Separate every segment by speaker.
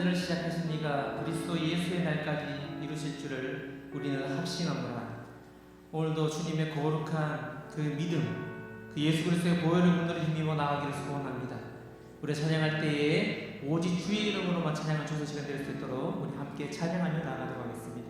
Speaker 1: 일을 시작하신 이가 그리스도 예수의 날까지 이루실 줄을 우리는 확신하노라. 오늘도 주님의 거룩한 그 믿음, 그 예수 그리스도의 보혈을 문으로 힘입어 나가기를 소원합니다. 우리 찬양할 때에 오직 주의 이름으로만 찬양을 주는 시간 될 수 있도록 우리 함께 찬양하며 나가도록 하겠습니다.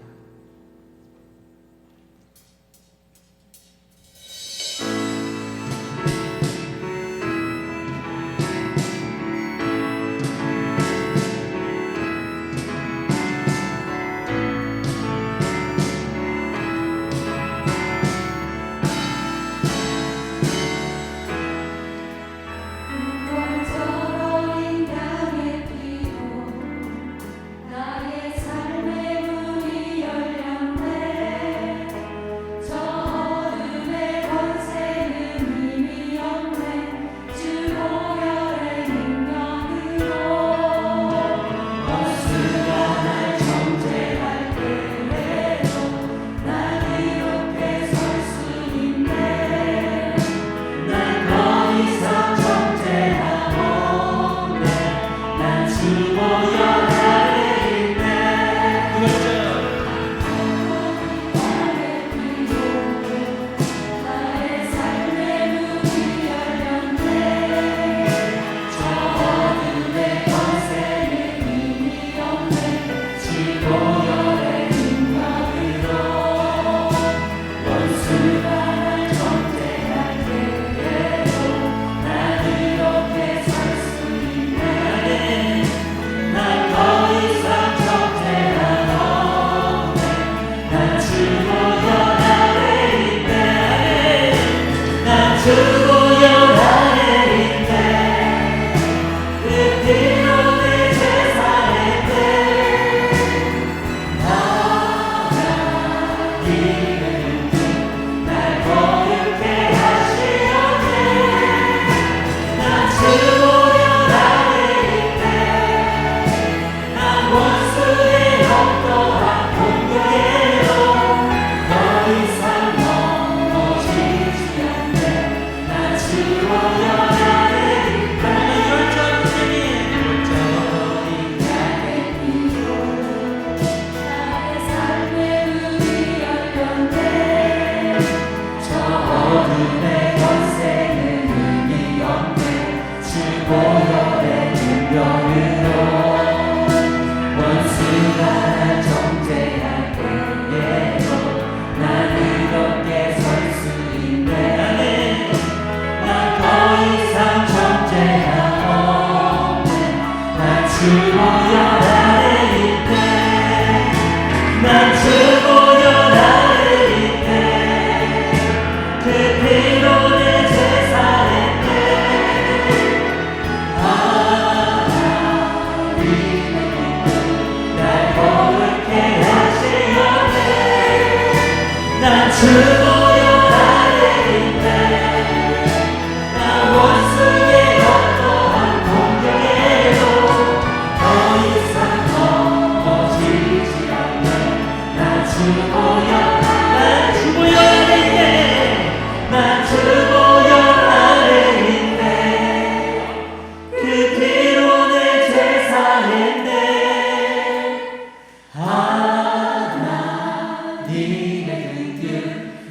Speaker 2: 하나님의 그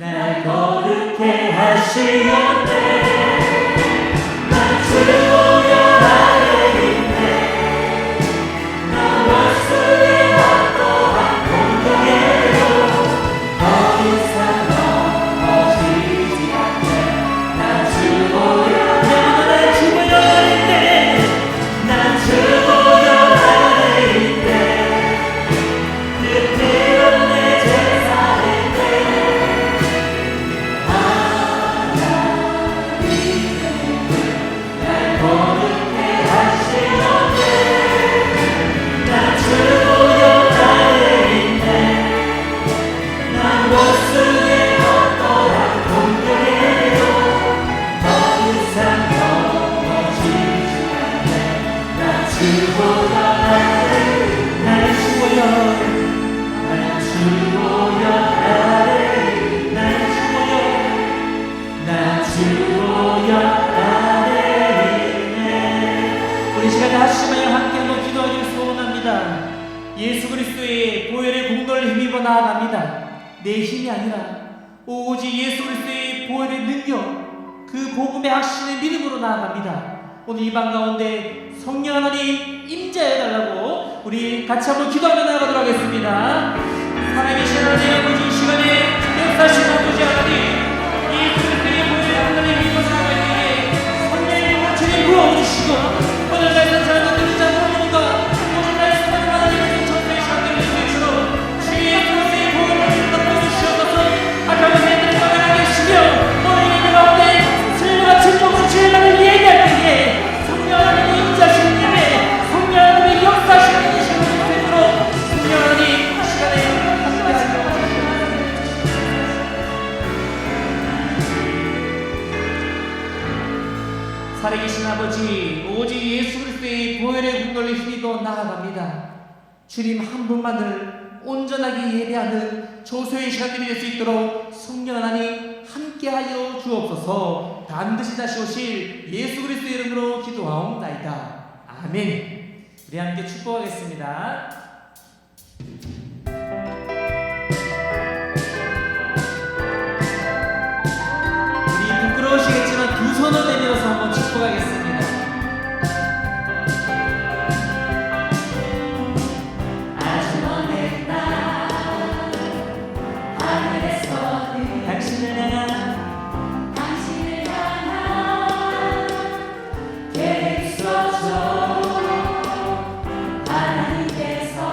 Speaker 1: 예수 그리스도의 보혈의 공로를 힘입어 나아갑니다. 내 힘이 아니라 오직 예수 그리스도의 보혈의 능력, 그 복음의 확신의 믿음으로 나아갑니다. 오늘 이 방 가운데 성령 하나님 임재해달라고 우리 같이 한번 기도하며 나아가도록 하겠습니다. 살아계신 하나님 아버지, 이 시간에 역사하신 아버지 하나님, 예수 그리스도의 보혈의 공로를 힘입어 나아갈 때에 성령의 물질을 부어주시고 오늘 날 산자는 듣는 자 모르는가, 오늘 날 산자는 하나님의 전도의 시간을 주시므로 주의 그리스도의 보혈을 힘입어 주시옵소서. 아까운 새들을 떠나게 하시며 오늘 예배 가운데 승리와 진정으로 주의 나를 얘기할 때에 성령 하나님의 임자신 예배, 성령 하나님의 역사하시는 이 시간을 되도록 성령 하나님 이 시간에 함께하시며 살아계신 아버지, 오직 예수 그리스도의 보혈의 공로를 힘입어 나아갑니다. 주님 한 분만을 온전하게 예배하는 조소의 시간들이 될 수 있도록 성령 하나님 함께하여 주옵소서. 반드시 다시 오실 예수 그리스도의 이름으로 기도하옵나이다. 아멘. 우리 함께 축복하겠습니다. 우리 부끄러우시겠지만 두 손을 내밀어서 한번 축복하겠습니다.
Speaker 2: 하나님께서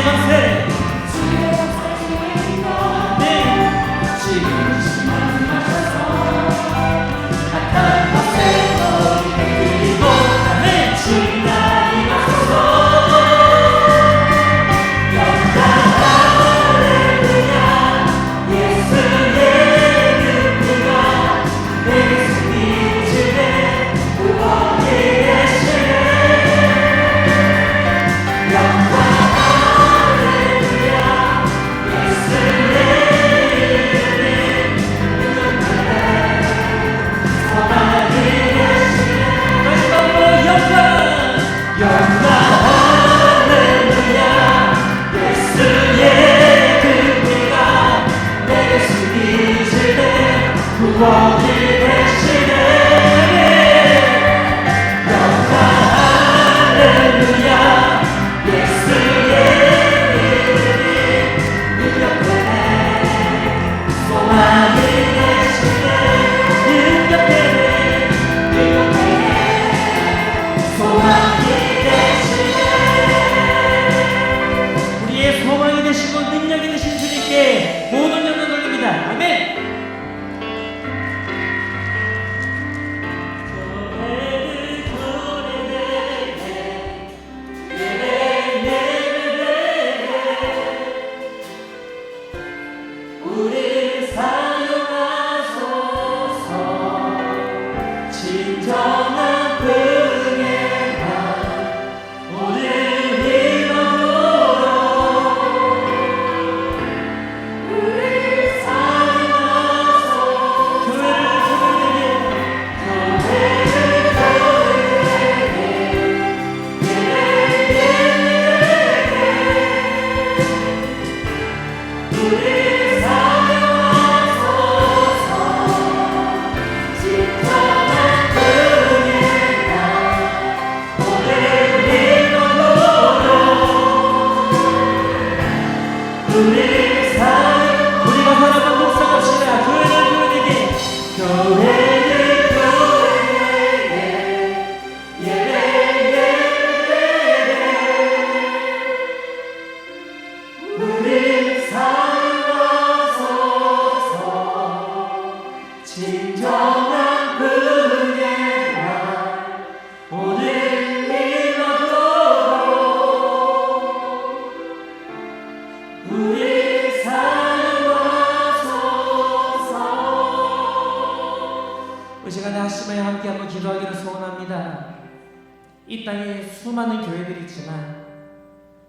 Speaker 1: 권세 이 땅에 수많은 교회들이 있지만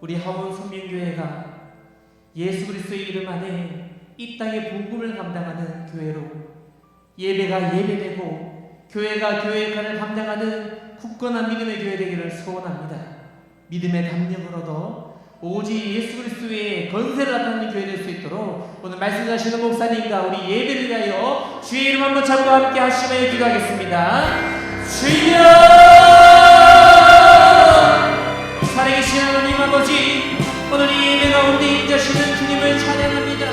Speaker 1: 우리 하원 선민교회가 예수 그리스도의 이름 안에 이 땅의 복음을 감당하는 교회로 예배가 예배되고 교회가 교회 역할을 감당하는 굳건한 믿음의 교회 되기를 소원합니다. 믿음의 담력으로도 오직 예수 그리스도의 건세를 나타내는 교회 될 수 있도록 오늘 말씀하시는 목사님과 우리 예배를 위하여 주의 이름 한번 잡고 함께 하시며 기도하겠습니다. 주여! 살아계신 하나님 아버지, 오늘 이 예배 가운데 임재하시는 주님을 찬양합니다.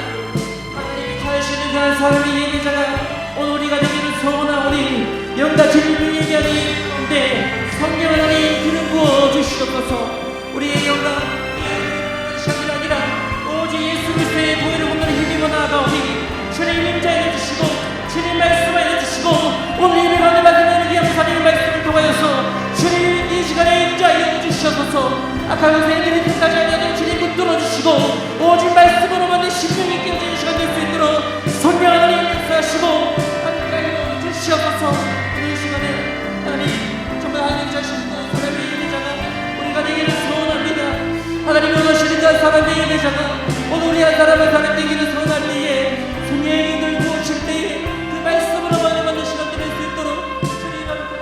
Speaker 1: 하나님이 찾으시는 그 사람의 예배자가 오늘 우리가 되기를 소원하오니 영다 진리를 예배하는 가운데 성령 하나님 기름 부어 주시옵소서. 우리의 영광 시간이 아니라 오직 예수 그리스도의 보혈을 건너는 힘입어 나아가오니 주님 임자에 주시고 주님 말씀을 주시고 오늘 예배 가운데 말씀하는 이 목사님의 말씀을 통하여서 주님 이 시간에 임자에 주시옵소서. 악한 세계를 끝까지 하려는 주님 붙들어 주시고 오직 말씀으로만 내 심령이 깨어지는 시간 될 수 있도록 성령 하나님 역사하시고 함께하여 주시옵소서. 이 시간에 하나님 정말 하나님 자신과 사람의 예배자가 우리가 되기를 소원합니다. 하나님 원하시는 그 사람의 예배자가 오늘 우리 한 사람 한 사람 되기를 소원할 때에 성령이 들고 오실 때에 그 말씀으로만 만든 시간 될 수 있도록 주님 함께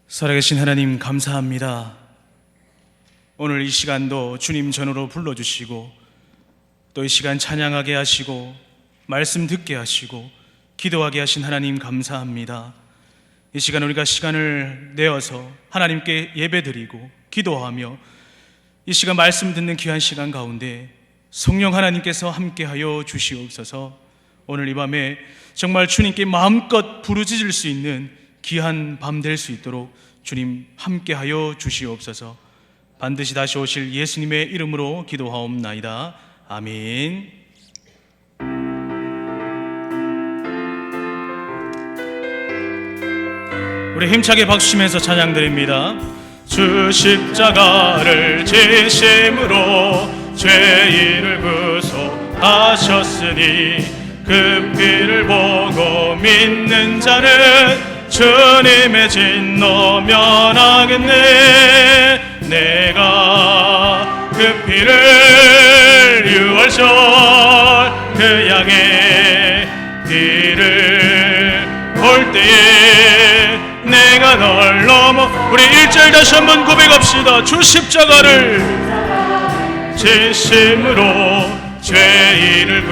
Speaker 2: 살아계신 하나님 감사합니다. 오늘 이 시간도 주님 전으로 불러주시고 또 이 시간 찬양하게 하시고 말씀 듣게 하시고 기도하게 하신 하나님 감사합니다. 이 시간 우리가 시간을 내어서 하나님께 예배드리고 기도하며 이 시간 말씀 듣는 귀한 시간 가운데 성령 하나님께서 함께하여 주시옵소서. 오늘 이 밤에 정말 주님께 마음껏 부르짖을 수 있는 귀한 밤 될 수 있도록 주님 함께하여 주시옵소서. 반드시 다시 오실 예수님의 이름으로 기도하옵나이다. 아멘. 우리 힘차게 박수치면서 찬양드립니다. 주 십자가를 지심으로 죄인을 구속하셨으니 그 피를 보고 믿는 자는 주님의 진노 면하겠네. 내가 그 피를 유월절 그 양의 피를 볼 때에 내가 널 넘어. 우리 1절 다시 한번 고백합시다. 주 십자가를 진심으로 죄인을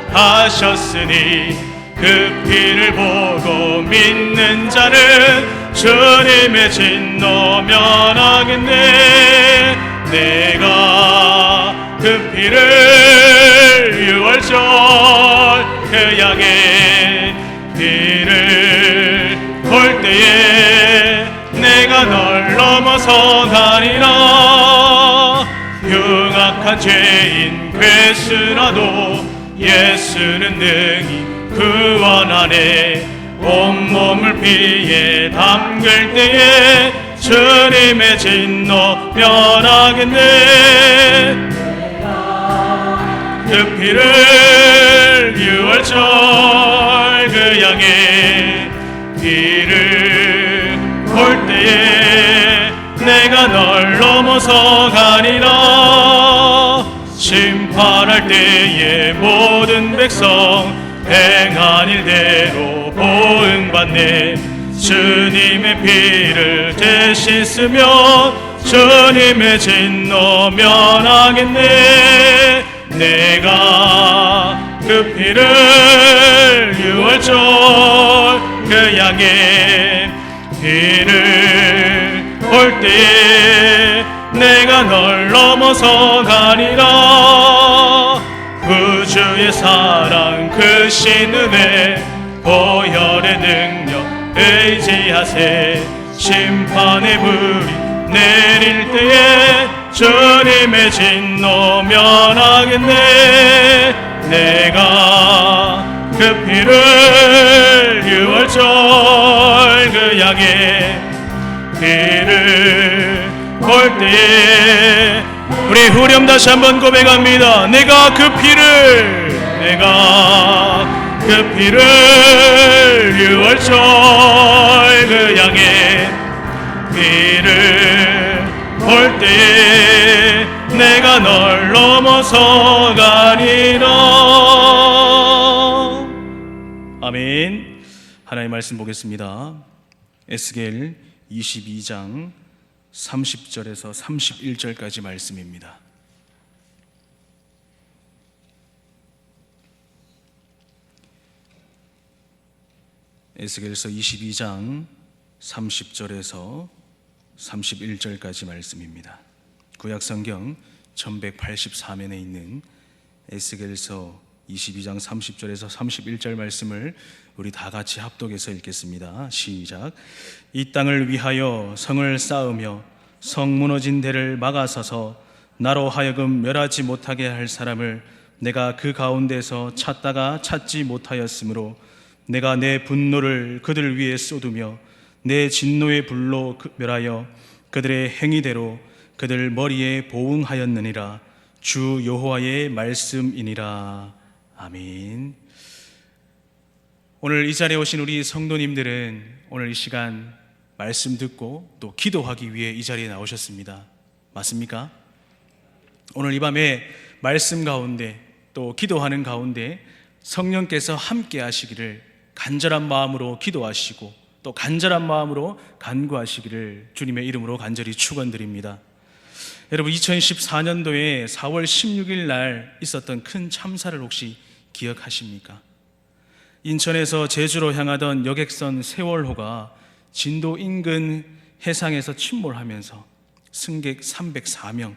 Speaker 2: 구속하셨으니 그 피를 보고 믿는 자는 주님의 진노 면하겠네. 내가 그 피를 유월절 그 양의 피를 볼 때에 내가 널 넘어서 가리라. 흉악한 죄인 괴수라도 예수는 능히 구원하네. 온몸을 피에 담글 때에 주님의 진노 면하겠네. 그 피를 유월절 그 양의 피를 볼 때에 내가 널 넘어서 가리라. 심판할 때에 모든 백성 행한 일대로 보응받네. 주님의 피를 대신 쓰며 주님의 진노 면하겠네. 내가 그 피를 유월절 그 양의 피를 볼 때에 내가 널 넘어서 가리라. 구주의 사랑 그 신은혜 보혈의 능력 의지하세. 심판의 불이 내릴 때에 주님의 진노 면하겠네. 내가 그 피를 유월절 그 양의 피를 볼 때에 우리 후렴 다시 한번 고백합니다. 내가 그 피를 유월절 그 양의 피를 볼 때에 내가 널 넘어서 가리라. 아멘. 하나님의 말씀 보겠습니다. 에스겔 22장 30절에서 31절까지 말씀입니다. 에스겔서 22장 30절에서 31절까지 말씀입니다. 구약성경 1184면에 있는 에스겔서 22장 30절에서 31절 말씀을 우리 다 같이 합독해서 읽겠습니다. 시작. 이 땅을 위하여 성을 쌓으며 성 무너진 데를 막아서서 나로 하여금 멸하지 못하게 할 사람을 내가 그 가운데서 찾다가 찾지 못하였으므로 내가 내 분노를 그들 위에 쏟으며 내 진노의 불로 멸하여 그들의 행위대로 그들 머리에 보응하였느니라. 주 여호와의 말씀이니라. 아멘. 오늘 이 자리에 오신 우리 성도님들은 오늘 이 시간 말씀 듣고 또 기도하기 위해 이 자리에 나오셨습니다. 맞습니까? 오늘 이 밤에 말씀 가운데 또 기도하는 가운데 성령께서 함께 하시기를 간절한 마음으로 기도하시고 또 간절한 마음으로 간구하시기를 주님의 이름으로 간절히 축원드립니다. 여러분, 2014년도에 4월 16일 날 있었던 큰 참사를 혹시 기억하십니까? 인천에서 제주로 향하던 여객선 세월호가 진도 인근 해상에서 침몰하면서 승객 304명,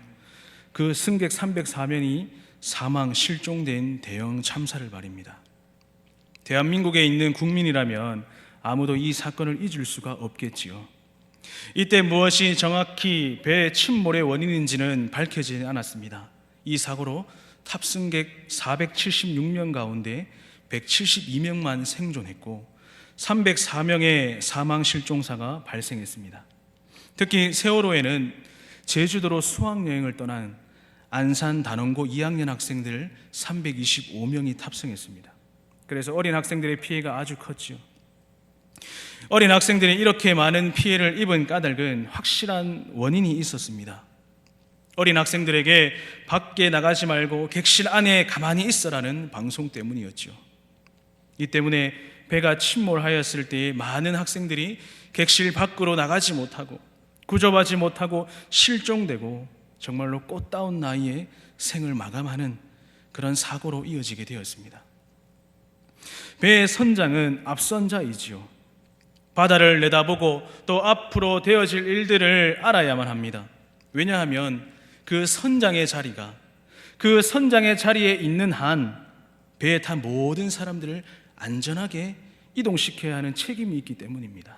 Speaker 2: 그 승객 304명이 사망 실종된 대형 참사를 말입니다. 대한민국에 있는 국민이라면 아무도 이 사건을 잊을 수가 없겠지요. 이때 무엇이 정확히 배 침몰의 원인인지는 밝혀지지 않았습니다. 이 사고로 탑승객 476명 가운데 172명만 생존했고 304명의 사망 실종사가 발생했습니다. 특히 세월호에는 제주도로 수학여행을 떠난 안산 단원고 2학년 학생들 325명이 탑승했습니다. 그래서 어린 학생들의 피해가 아주 컸지요. 어린 학생들이 이렇게 많은 피해를 입은 까닭은 확실한 원인이 있었습니다. 어린 학생들에게 밖에 나가지 말고 객실 안에 가만히 있어라는 방송 때문이었죠. 이 때문에 배가 침몰하였을 때에 많은 학생들이 객실 밖으로 나가지 못하고 구조받지 못하고 실종되고 정말로 꽃다운 나이에 생을 마감하는 그런 사고로 이어지게 되었습니다. 배의 선장은 앞선자이지요. 바다를 내다보고 또 앞으로 되어질 일들을 알아야만 합니다. 왜냐하면 그 선장의 자리에 있는 한 배에 탄 모든 사람들을 안전하게 이동시켜야 하는 책임이 있기 때문입니다.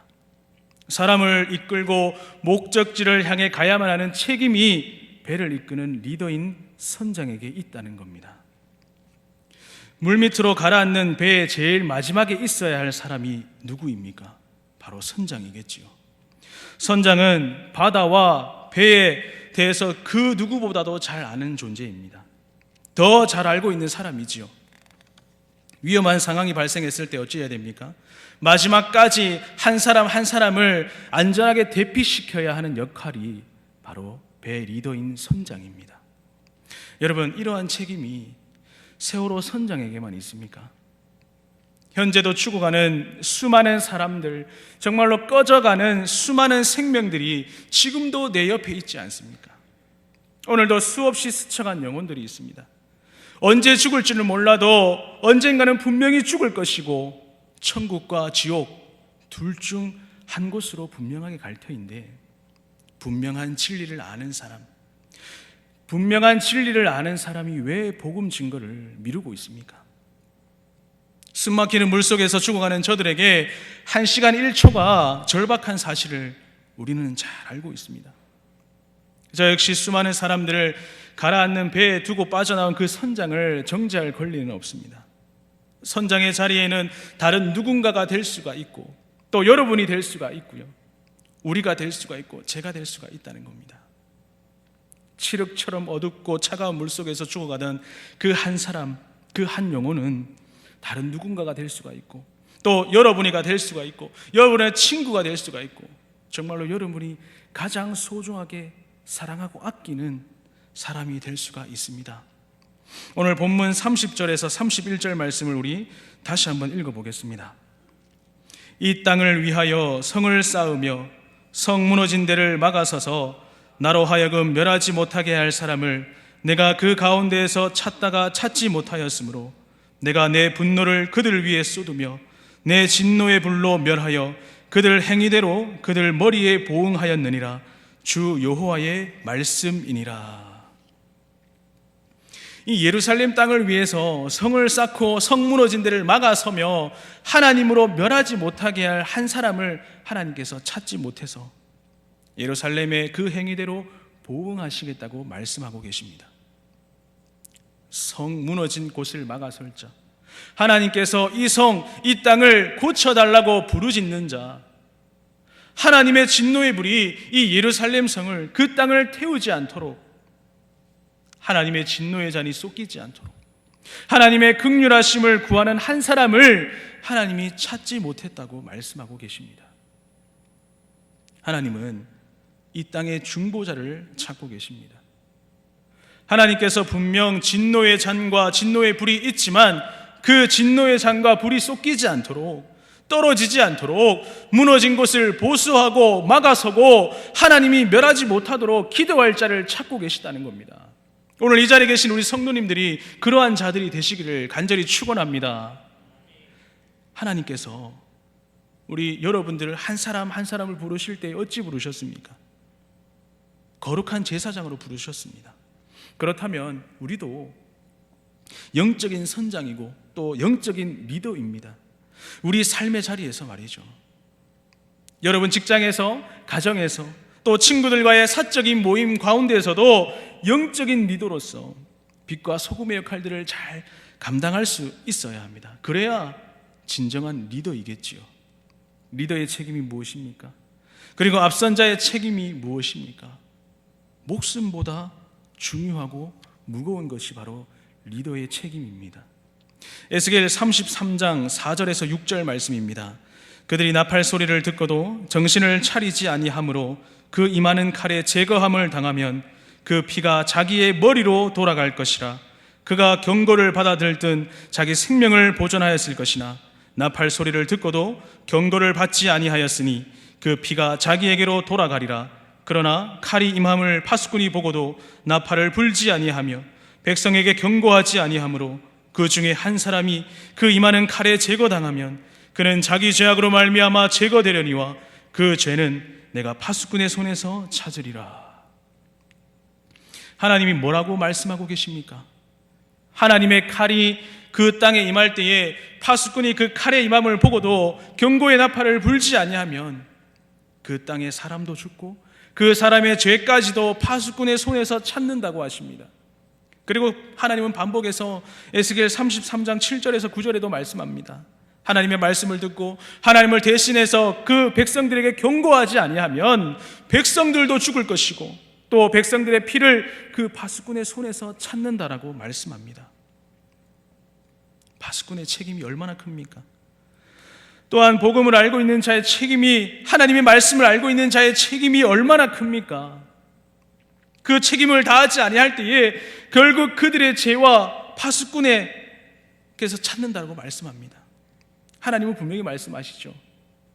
Speaker 2: 사람을 이끌고 목적지를 향해 가야만 하는 책임이 배를 이끄는 리더인 선장에게 있다는 겁니다. 물밑으로 가라앉는 배의 제일 마지막에 있어야 할 사람이 누구입니까? 바로 선장이겠지요. 선장은 바다와 배에 대해서 그 누구보다도 잘 아는 존재입니다. 더 잘 알고 있는 사람이지요. 위험한 상황이 발생했을 때 어찌해야 됩니까? 마지막까지 한 사람 한 사람을 안전하게 대피시켜야 하는 역할이 바로 배 리더인 선장입니다. 여러분, 이러한 책임이 세월호 선장에게만 있습니까? 현재도 죽어가는 수많은 사람들, 정말로 꺼져가는 수많은 생명들이 지금도 내 옆에 있지 않습니까? 오늘도 수없이 스쳐간 영혼들이 있습니다. 언제 죽을지는 몰라도 언젠가는 분명히 죽을 것이고 천국과 지옥 둘 중 한 곳으로 분명하게 갈 터인데 분명한 진리를 아는 사람이 왜 복음 증거를 미루고 있습니까? 숨막히는 물속에서 죽어가는 저들에게 1시간 1초가 절박한 사실을 우리는 잘 알고 있습니다. 저 역시 수많은 사람들을 가라앉는 배에 두고 빠져나온 그 선장을 정죄할 권리는 없습니다. 선장의 자리에는 다른 누군가가 될 수가 있고 또 여러분이 될 수가 있고요, 우리가 될 수가 있고 제가 될 수가 있다는 겁니다. 칠흑처럼 어둡고 차가운 물속에서 죽어가던 그 한 사람, 그 한 영혼은 다른 누군가가 될 수가 있고 또 여러분이가 될 수가 있고 여러분의 친구가 될 수가 있고 정말로 여러분이 가장 소중하게 사랑하고 아끼는 사람이 될 수가 있습니다. 오늘 본문 30절에서 31절 말씀을 우리 다시 한번 읽어보겠습니다. 이 땅을 위하여 성을 쌓으며 성 무너진 데를 막아서서 나로 하여금 멸하지 못하게 할 사람을 내가 그 가운데에서 찾다가 찾지 못하였으므로 내가 내 분노를 그들 위에 쏟으며 내 진노의 불로 멸하여 그들 행위대로 그들 머리에 보응하였느니라. 주 여호와의 말씀이니라. 이 예루살렘 땅을 위해서 성을 쌓고 성 무너진 데를 막아서며 하나님으로 멸하지 못하게 할 한 사람을 하나님께서 찾지 못해서 예루살렘의 그 행위대로 보응하시겠다고 말씀하고 계십니다. 성 무너진 곳을 막아설 자, 하나님께서 이 성, 이 땅을 고쳐달라고 부르짖는 자, 하나님의 진노의 불이 이 예루살렘 성을, 그 땅을 태우지 않도록, 하나님의 진노의 잔이 쏟기지 않도록 하나님의 긍휼하심을 구하는 한 사람을 하나님이 찾지 못했다고 말씀하고 계십니다. 하나님은 이 땅의 중보자를 찾고 계십니다. 하나님께서 분명 진노의 잔과 진노의 불이 있지만 그 진노의 잔과 불이 쏟기지 않도록, 떨어지지 않도록 무너진 곳을 보수하고 막아서고 하나님이 멸하지 못하도록 기도할 자를 찾고 계시다는 겁니다. 오늘 이 자리에 계신 우리 성도님들이 그러한 자들이 되시기를 간절히 축원합니다. 하나님께서 우리 여러분들을 한 사람 한 사람을 부르실 때 어찌 부르셨습니까? 거룩한 제사장으로 부르셨습니다. 그렇다면 우리도 영적인 선장이고 또 영적인 리더입니다. 우리 삶의 자리에서 말이죠. 여러분 직장에서, 가정에서, 또 친구들과의 사적인 모임 가운데에서도 영적인 리더로서 빛과 소금의 역할들을 잘 감당할 수 있어야 합니다. 그래야 진정한 리더이겠지요. 리더의 책임이 무엇입니까? 그리고 앞선 자의 책임이 무엇입니까? 목숨보다 중요하고 무거운 것이 바로 리더의 책임입니다. 에스겔 33장 4절에서 6절 말씀입니다. 그들이 나팔 소리를 듣고도 정신을 차리지 아니하므로 그 임하는 칼에 제거함을 당하면 그 피가 자기의 머리로 돌아갈 것이라. 그가 경고를 받아들든 자기 생명을 보존하였을 것이나 나팔 소리를 듣고도 경고를 받지 아니하였으니 그 피가 자기에게로 돌아가리라. 그러나 칼이 임함을 파수꾼이 보고도 나팔을 불지 아니하며 백성에게 경고하지 아니하므로 그 중에 한 사람이 그 임하는 칼에 제거당하면 그는 자기 죄악으로 말미암아 제거되려니와 그 죄는 내가 파수꾼의 손에서 찾으리라. 하나님이 뭐라고 말씀하고 계십니까? 하나님의 칼이 그 땅에 임할 때에 파수꾼이 그 칼의 임함을 보고도 경고의 나팔을 불지 아니하면 그 땅에 사람도 죽고 그 사람의 죄까지도 파수꾼의 손에서 찾는다고 하십니다. 그리고 하나님은 반복해서 에스겔 33장 7절에서 9절에도 말씀합니다. 하나님의 말씀을 듣고 하나님을 대신해서 그 백성들에게 경고하지 아니하면 백성들도 죽을 것이고 또 백성들의 피를 그 파수꾼의 손에서 찾는다라고 말씀합니다. 파수꾼의 책임이 얼마나 큽니까? 또한 복음을 알고 있는 자의 책임이, 하나님의 말씀을 알고 있는 자의 책임이 얼마나 큽니까? 그 책임을 다하지 아니할 때에 결국 그들의 죄와 파수꾼에게서 찾는다고 말씀합니다. 하나님은 분명히 말씀하시죠.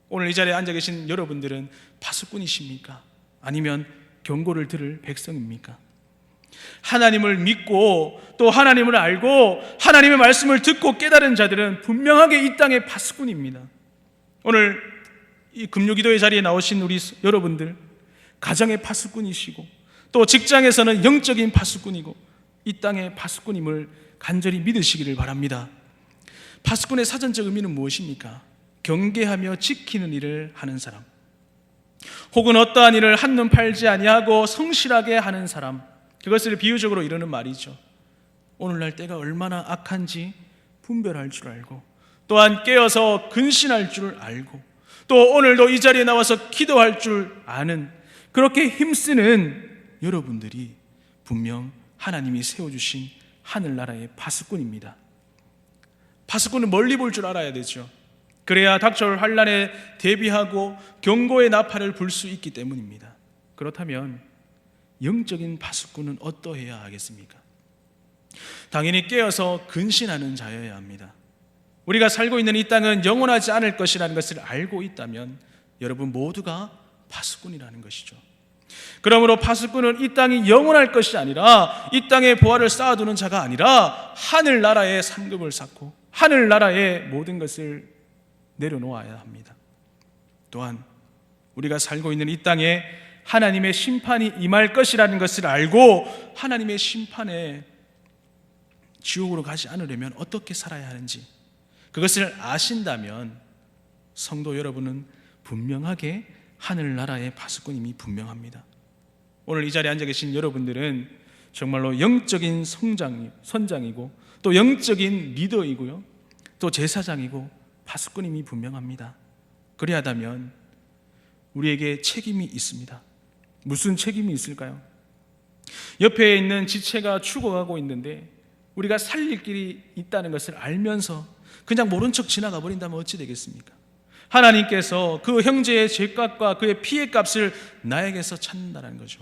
Speaker 2: 오늘 이 자리에 앉아 계신 여러분들은 파수꾼이십니까? 아니면 경고를 들을 백성입니까? 하나님을 믿고 또 하나님을 알고 하나님의 말씀을 듣고 깨달은 자들은 분명하게 이 땅의 파수꾼입니다. 오늘 이 금요기도의 자리에 나오신 우리 여러분들, 가정의 파수꾼이시고 또 직장에서는 영적인 파수꾼이고 이 땅의 파수꾼임을 간절히 믿으시기를 바랍니다. 파수꾼의 사전적 의미는 무엇입니까? 경계하며 지키는 일을 하는 사람, 혹은 어떠한 일을 한눈 팔지 아니하고 성실하게 하는 사람, 그것을 비유적으로 이루는 말이죠. 오늘날 때가 얼마나 악한지 분별할 줄 알고 또한 깨어서 근신할 줄 알고 또 오늘도 이 자리에 나와서 기도할 줄 아는, 그렇게 힘쓰는 여러분들이 분명 하나님이 세워주신 하늘나라의 파수꾼입니다. 파수꾼은 멀리 볼 줄 알아야 되죠. 그래야 닥쳐올 환난에 대비하고 경고의 나팔을 불 수 있기 때문입니다. 그렇다면 영적인 파수꾼은 어떠해야 하겠습니까? 당연히 깨어서 근신하는 자여야 합니다. 우리가 살고 있는 이 땅은 영원하지 않을 것이라는 것을 알고 있다면 여러분 모두가 파수꾼이라는 것이죠. 그러므로 파수꾼은 이 땅이 영원할 것이 아니라 이 땅에 보화를 쌓아두는 자가 아니라 하늘나라의 상급을 쌓고 하늘나라의 모든 것을 내려놓아야 합니다. 또한 우리가 살고 있는 이 땅에 하나님의 심판이 임할 것이라는 것을 알고 하나님의 심판에 지옥으로 가지 않으려면 어떻게 살아야 하는지 그것을 아신다면 성도 여러분은 분명하게 하늘나라의 파수꾼임이 분명합니다. 오늘 이 자리에 앉아 계신 여러분들은 정말로 영적인 선장이고 또 영적인 리더이고요, 또 제사장이고 파수꾼임이 분명합니다. 그리하다면 우리에게 책임이 있습니다. 무슨 책임이 있을까요? 옆에 있는 지체가 죽어가고 있는데 우리가 살릴 길이 있다는 것을 알면서 그냥 모른 척 지나가 버린다면 어찌 되겠습니까? 하나님께서 그 형제의 죄값과 그의 피의 값을 나에게서 찾는다는 거죠.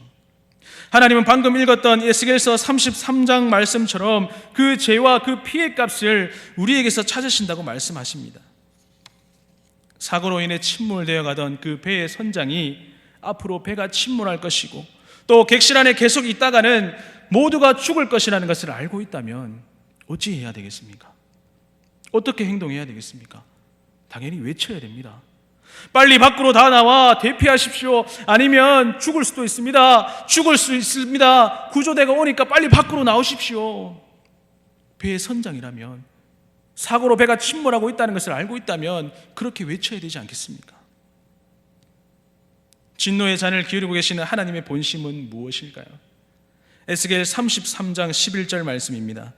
Speaker 2: 하나님은 방금 읽었던 에스겔서 33장 말씀처럼 그 죄와 그 피의 값을 우리에게서 찾으신다고 말씀하십니다. 사고로 인해 침몰되어 가던 그 배의 선장이 앞으로 배가 침몰할 것이고 또 객실 안에 계속 있다가는 모두가 죽을 것이라는 것을 알고 있다면 어찌 해야 되겠습니까? 어떻게 행동해야 되겠습니까? 당연히 외쳐야 됩니다. 빨리 밖으로 다 나와 대피하십시오. 아니면 죽을 수도 있습니다. 죽을 수 있습니다. 구조대가 오니까 빨리 밖으로 나오십시오. 배의 선장이라면 사고로 배가 침몰하고 있다는 것을 알고 있다면 그렇게 외쳐야 되지 않겠습니까? 진노의 잔을 기울이고 계시는 하나님의 본심은 무엇일까요? 에스겔 33장 11절 말씀입니다.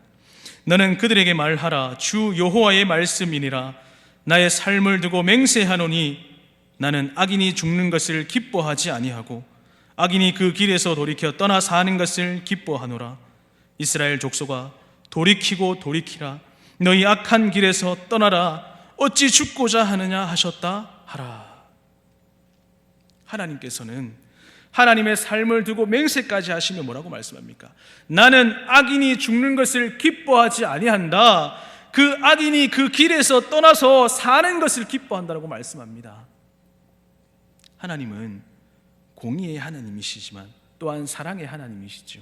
Speaker 2: 너는 그들에게 말하라. 주 여호와의 말씀이니라. 나의 삶을 두고 맹세하노니 나는 악인이 죽는 것을 기뻐하지 아니하고 악인이 그 길에서 돌이켜 떠나 사는 것을 기뻐하노라. 이스라엘 족속아, 돌이키고 돌이키라. 너희 악한 길에서 떠나라. 어찌 죽고자 하느냐 하셨다 하라. 하나님께서는 하나님의 삶을 두고 맹세까지 하시며 뭐라고 말씀합니까? 나는 악인이 죽는 것을 기뻐하지 아니한다. 그 악인이 그 길에서 떠나서 사는 것을 기뻐한다라고 말씀합니다. 하나님은 공의의 하나님이시지만 또한 사랑의 하나님이시죠.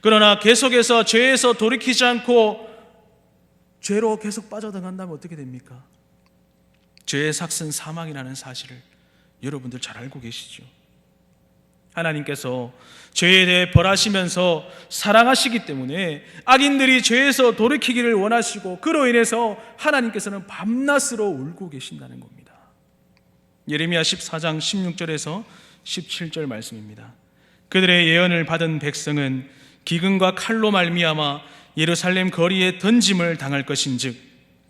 Speaker 2: 그러나 계속해서 죄에서 돌이키지 않고 죄로 계속 빠져들어간다면 어떻게 됩니까? 죄의 삭은 사망이라는 사실을 여러분들 잘 알고 계시죠. 하나님께서 죄에 대해 벌하시면서 사랑하시기 때문에 악인들이 죄에서 돌이키기를 원하시고 그로 인해서 하나님께서는 밤낮으로 울고 계신다는 겁니다. 예레미야 14장 16절에서 17절 말씀입니다. 그들의 예언을 받은 백성은 기근과 칼로 말미암아 예루살렘 거리에 던짐을 당할 것인즉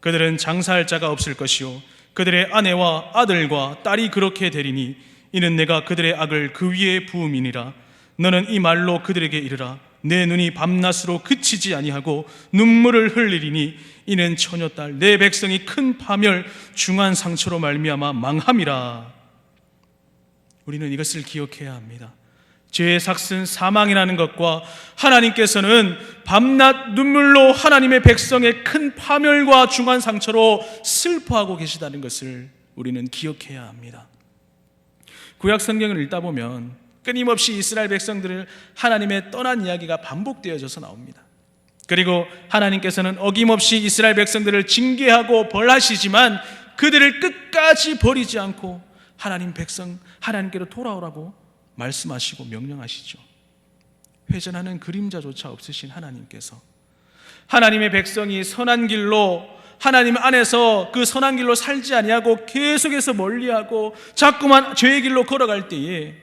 Speaker 2: 그들은 장사할 자가 없을 것이요 그들의 아내와 아들과 딸이 그렇게 되리니 이는 내가 그들의 악을 그 위에 부음이니라. 너는 이 말로 그들에게 이르라. 내 눈이 밤낮으로 그치지 아니하고 눈물을 흘리리니 이는 처녀딸 내 백성이 큰 파멸 중한 상처로 말미암아 망함이라. 우리는 이것을 기억해야 합니다. 죄의 삭은 사망이라는 것과 하나님께서는 밤낮 눈물로 하나님의 백성의 큰 파멸과 중한 상처로 슬퍼하고 계시다는 것을 우리는 기억해야 합니다. 구약 성경을 읽다 보면 끊임없이 이스라엘 백성들을 하나님의 떠난 이야기가 반복되어져서 나옵니다. 그리고 하나님께서는 어김없이 이스라엘 백성들을 징계하고 벌하시지만 그들을 끝까지 버리지 않고 하나님 백성 하나님께로 돌아오라고 말씀하시고 명령하시죠. 회전하는 그림자조차 없으신 하나님께서 하나님의 백성이 선한 길로 하나님 안에서 그 선한 길로 살지 아니하고 계속해서 멀리하고 자꾸만 죄의 길로 걸어갈 때에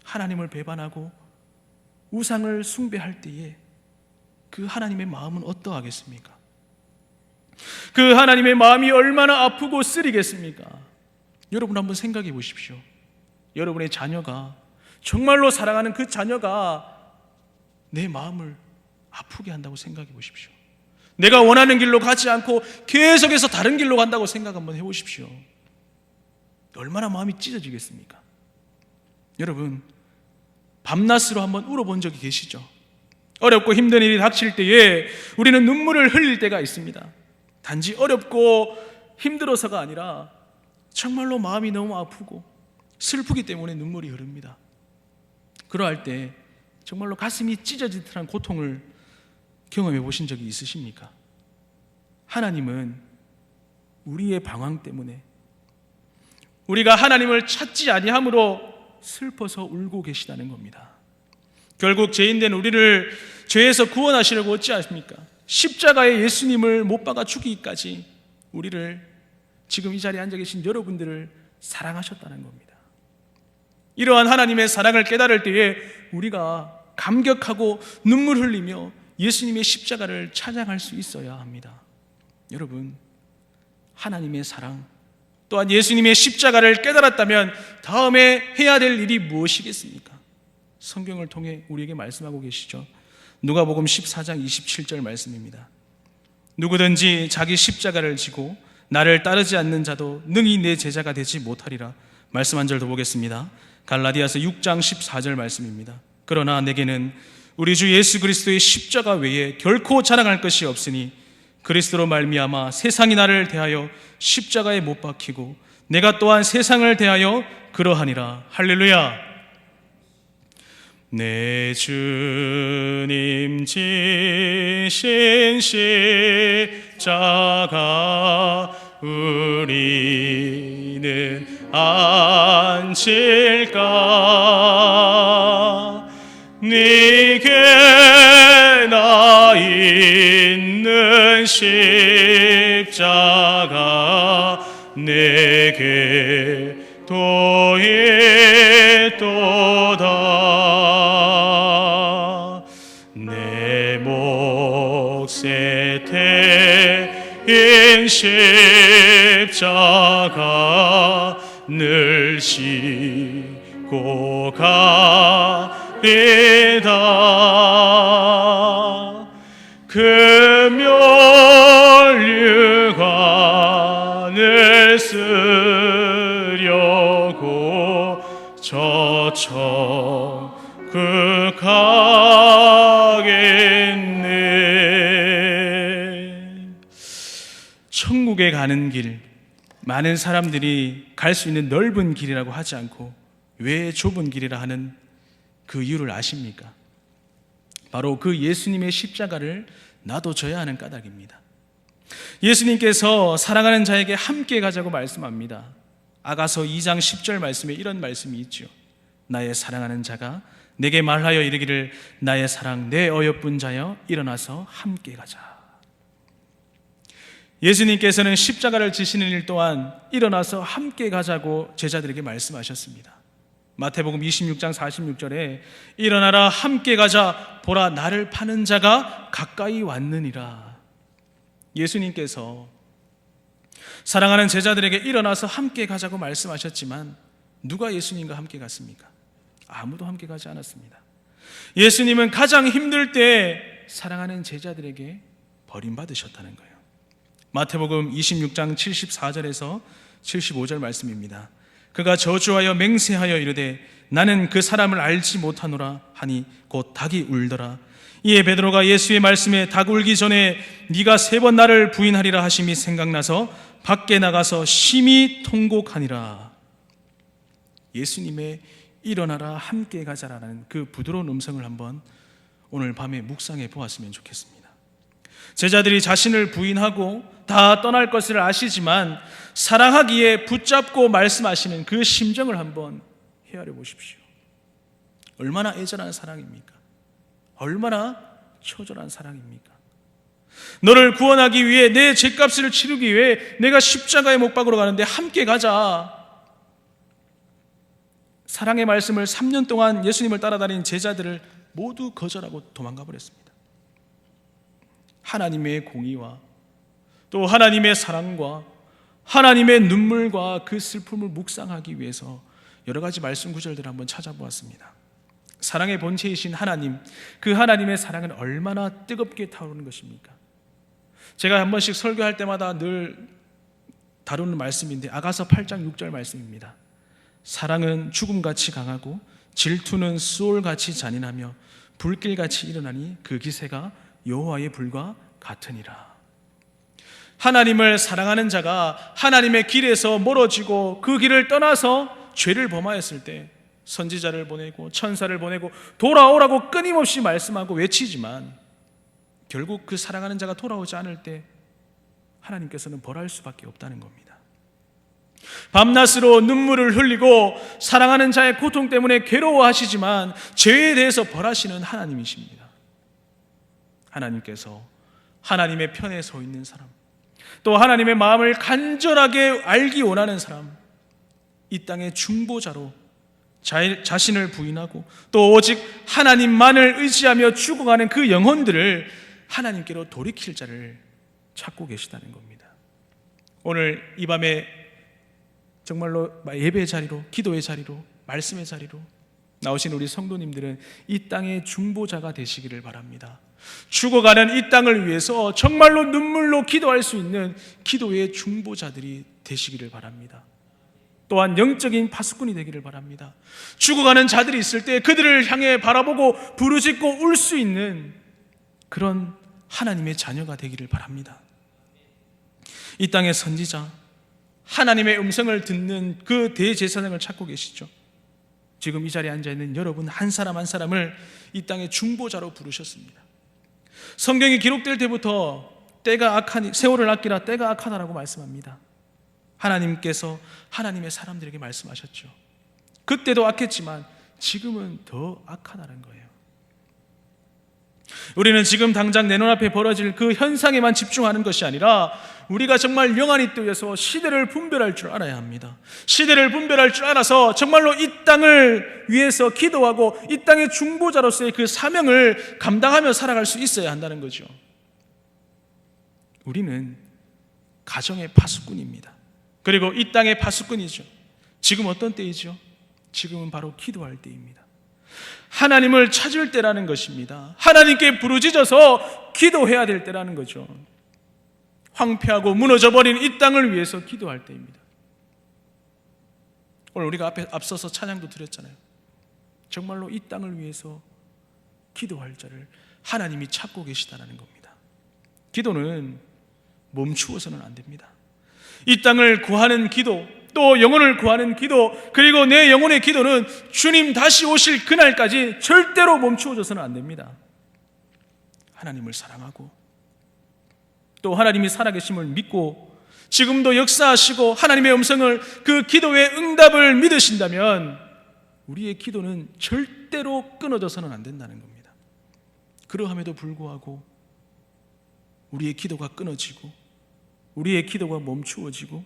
Speaker 2: 하나님을 배반하고 우상을 숭배할 때에 그 하나님의 마음은 어떠하겠습니까? 그 하나님의 마음이 얼마나 아프고 쓰리겠습니까? 여러분 한번 생각해 보십시오. 여러분의 자녀가 정말로 사랑하는 그 자녀가 내 마음을 아프게 한다고 생각해 보십시오. 내가 원하는 길로 가지 않고 계속해서 다른 길로 간다고 생각 한번 해보십시오. 얼마나 마음이 찢어지겠습니까? 여러분 밤낮으로 한번 울어본 적이 계시죠? 어렵고 힘든 일이 닥칠 때에 우리는 눈물을 흘릴 때가 있습니다. 단지 어렵고 힘들어서가 아니라 정말로 마음이 너무 아프고 슬프기 때문에 눈물이 흐릅니다. 그러할 때 정말로 가슴이 찢어질 듯한 고통을 경험해 보신 적이 있으십니까? 하나님은 우리의 방황 때문에 우리가 하나님을 찾지 아니함으로 슬퍼서 울고 계시다는 겁니다. 결국 죄인된 우리를 죄에서 구원하시려고 어찌 하십니까? 십자가에 예수님을 못 박아 죽이기까지 우리를 지금 이 자리에 앉아 계신 여러분들을 사랑하셨다는 겁니다. 이러한 하나님의 사랑을 깨달을 때에 우리가 감격하고 눈물 흘리며 예수님의 십자가를 찬양할 수 있어야 합니다. 여러분, 하나님의 사랑 또한 예수님의 십자가를 깨달았다면 다음에 해야 될 일이 무엇이겠습니까? 성경을 통해 우리에게 말씀하고 계시죠. 누가복음 14장 27절 말씀입니다. 누구든지 자기 십자가를 지고 나를 따르지 않는 자도 능히 내 제자가 되지 못하리라. 말씀 한 절 더 보겠습니다. 갈라디아서 6장 14절 말씀입니다. 그러나 내게는 우리 주 예수 그리스도의 십자가 외에 결코 자랑할 것이 없으니 그리스도로 말미암아 세상이 나를 대하여 십자가에 못 박히고 내가 또한 세상을 대하여 그러하니라. 할렐루야. 내 주님 지신 십자가 우리는 안질까? 네게 나 있는 십 또 있도다. 내 몫에 태인 십자가 늘 지고 가리다. 그 멸류관을 쓰려고 저천국 가겠네. 천국에 가는 길, 많은 사람들이 갈 수 있는 넓은 길이라고 하지 않고 왜 좁은 길이라 하는 그 이유를 아십니까? 바로 그 예수님의 십자가를 나도 져야 하는 까닭입니다. 예수님께서 사랑하는 자에게 함께 가자고 말씀합니다. 아가서 2장 10절 말씀에 이런 말씀이 있죠. 나의 사랑하는 자가 내게 말하여 이르기를 나의 사랑 내 어여쁜 자여 일어나서 함께 가자. 예수님께서는 십자가를 지시는 일 또한 일어나서 함께 가자고 제자들에게 말씀하셨습니다. 마태복음 26장 46절에 일어나라 함께 가자 보라 나를 파는 자가 가까이 왔느니라. 예수님께서 사랑하는 제자들에게 일어나서 함께 가자고 말씀하셨지만 누가 예수님과 함께 갔습니까? 아무도 함께 가지 않았습니다. 예수님은 가장 힘들 때 사랑하는 제자들에게 버림받으셨다는 거예요. 마태복음 26장 74절에서 75절 말씀입니다. 그가 저주하여 맹세하여 이르되 나는 그 사람을 알지 못하노라 하니 곧 닭이 울더라. 이에 베드로가 예수의 말씀에 닭 울기 전에 네가 3번 나를 부인하리라 하심이 생각나서 밖에 나가서 심히 통곡하니라. 예수님의 일어나라 함께 가자라는 그 부드러운 음성을 한번 오늘 밤에 묵상해 보았으면 좋겠습니다. 제자들이 자신을 부인하고 다 떠날 것을 아시지만 사랑하기에 붙잡고 말씀하시는 그 심정을 한번 헤아려 보십시오. 얼마나 애절한 사랑입니까? 얼마나 초절한 사랑입니까? 너를 구원하기 위해 내 죄값을 치르기 위해 내가 십자가에 못 박으러 가는데 함께 가자. 사랑의 말씀을 3년 동안 예수님을 따라다닌 제자들을 모두 거절하고 도망가 버렸습니다. 하나님의 공의와 또 하나님의 사랑과 하나님의 눈물과 그 슬픔을 묵상하기 위해서 여러 가지 말씀 구절들을 한번 찾아보았습니다. 사랑의 본체이신 하나님, 그 하나님의 사랑은 얼마나 뜨겁게 타오르는 것입니까? 제가 한 번씩 설교할 때마다 늘 다루는 말씀인데 아가서 8장 6절 말씀입니다. 사랑은 죽음같이 강하고 질투는 수올같이 잔인하며 불길같이 일어나니 그 기세가 여호와의 불과 같으니라. 하나님을 사랑하는 자가 하나님의 길에서 멀어지고 그 길을 떠나서 죄를 범하였을 때 선지자를 보내고 천사를 보내고 돌아오라고 끊임없이 말씀하고 외치지만 결국 그 사랑하는 자가 돌아오지 않을 때 하나님께서는 벌할 수밖에 없다는 겁니다. 밤낮으로 눈물을 흘리고 사랑하는 자의 고통 때문에 괴로워하시지만 죄에 대해서 벌하시는 하나님이십니다. 하나님께서 하나님의 편에 서 있는 사람, 또 하나님의 마음을 간절하게 알기 원하는 사람, 이 땅의 중보자로 자신을 부인하고 또 오직 하나님만을 의지하며 죽어가는 그 영혼들을 하나님께로 돌이킬 자를 찾고 계시다는 겁니다. 오늘 이 밤에 정말로 예배의 자리로, 기도의 자리로, 말씀의 자리로 나오신 우리 성도님들은 이 땅의 중보자가 되시기를 바랍니다. 죽어가는 이 땅을 위해서 정말로 눈물로 기도할 수 있는 기도의 중보자들이 되시기를 바랍니다. 또한 영적인 파수꾼이 되기를 바랍니다. 죽어가는 자들이 있을 때 그들을 향해 바라보고 부르짖고 울 수 있는 그런 하나님의 자녀가 되기를 바랍니다. 이 땅의 선지자, 하나님의 음성을 듣는 그 대제사장을 찾고 계시죠. 지금 이 자리에 앉아있는 여러분 한 사람 한 사람을 이 땅의 중보자로 부르셨습니다. 성경이 기록될 때부터 때가 악하니 세월을 아끼라 때가 악하다라고 말씀합니다. 하나님께서 하나님의 사람들에게 말씀하셨죠. 그때도 악했지만 지금은 더 악하다는 거예요. 우리는 지금 당장 내 눈앞에 벌어질 그 현상에만 집중하는 것이 아니라 우리가 정말 영안이 뜨여서 시대를 분별할 줄 알아야 합니다. 시대를 분별할 줄 알아서 정말로 이 땅을 위해서 기도하고 이 땅의 중보자로서의 그 사명을 감당하며 살아갈 수 있어야 한다는 거죠. 우리는 가정의 파수꾼입니다. 그리고 이 땅의 파수꾼이죠. 지금 어떤 때이죠? 지금은 바로 기도할 때입니다. 하나님을 찾을 때라는 것입니다. 하나님께 부르짖어서 기도해야 될 때라는 거죠. 황폐하고 무너져버린 이 땅을 위해서 기도할 때입니다. 오늘 우리가 앞서서 찬양도 드렸잖아요. 정말로 이 땅을 위해서 기도할 자를 하나님이 찾고 계시다는 겁니다. 기도는 멈추어서는 안 됩니다. 이 땅을 구하는 기도, 또 영혼을 구하는 기도, 그리고 내 영혼의 기도는 주님 다시 오실 그날까지 절대로 멈추어져서는 안 됩니다. 하나님을 사랑하고 또 하나님이 살아계심을 믿고 지금도 역사하시고 하나님의 음성을, 그 기도의 응답을 믿으신다면 우리의 기도는 절대로 끊어져서는 안 된다는 겁니다. 그러함에도 불구하고 우리의 기도가 끊어지고 우리의 기도가 멈추어지고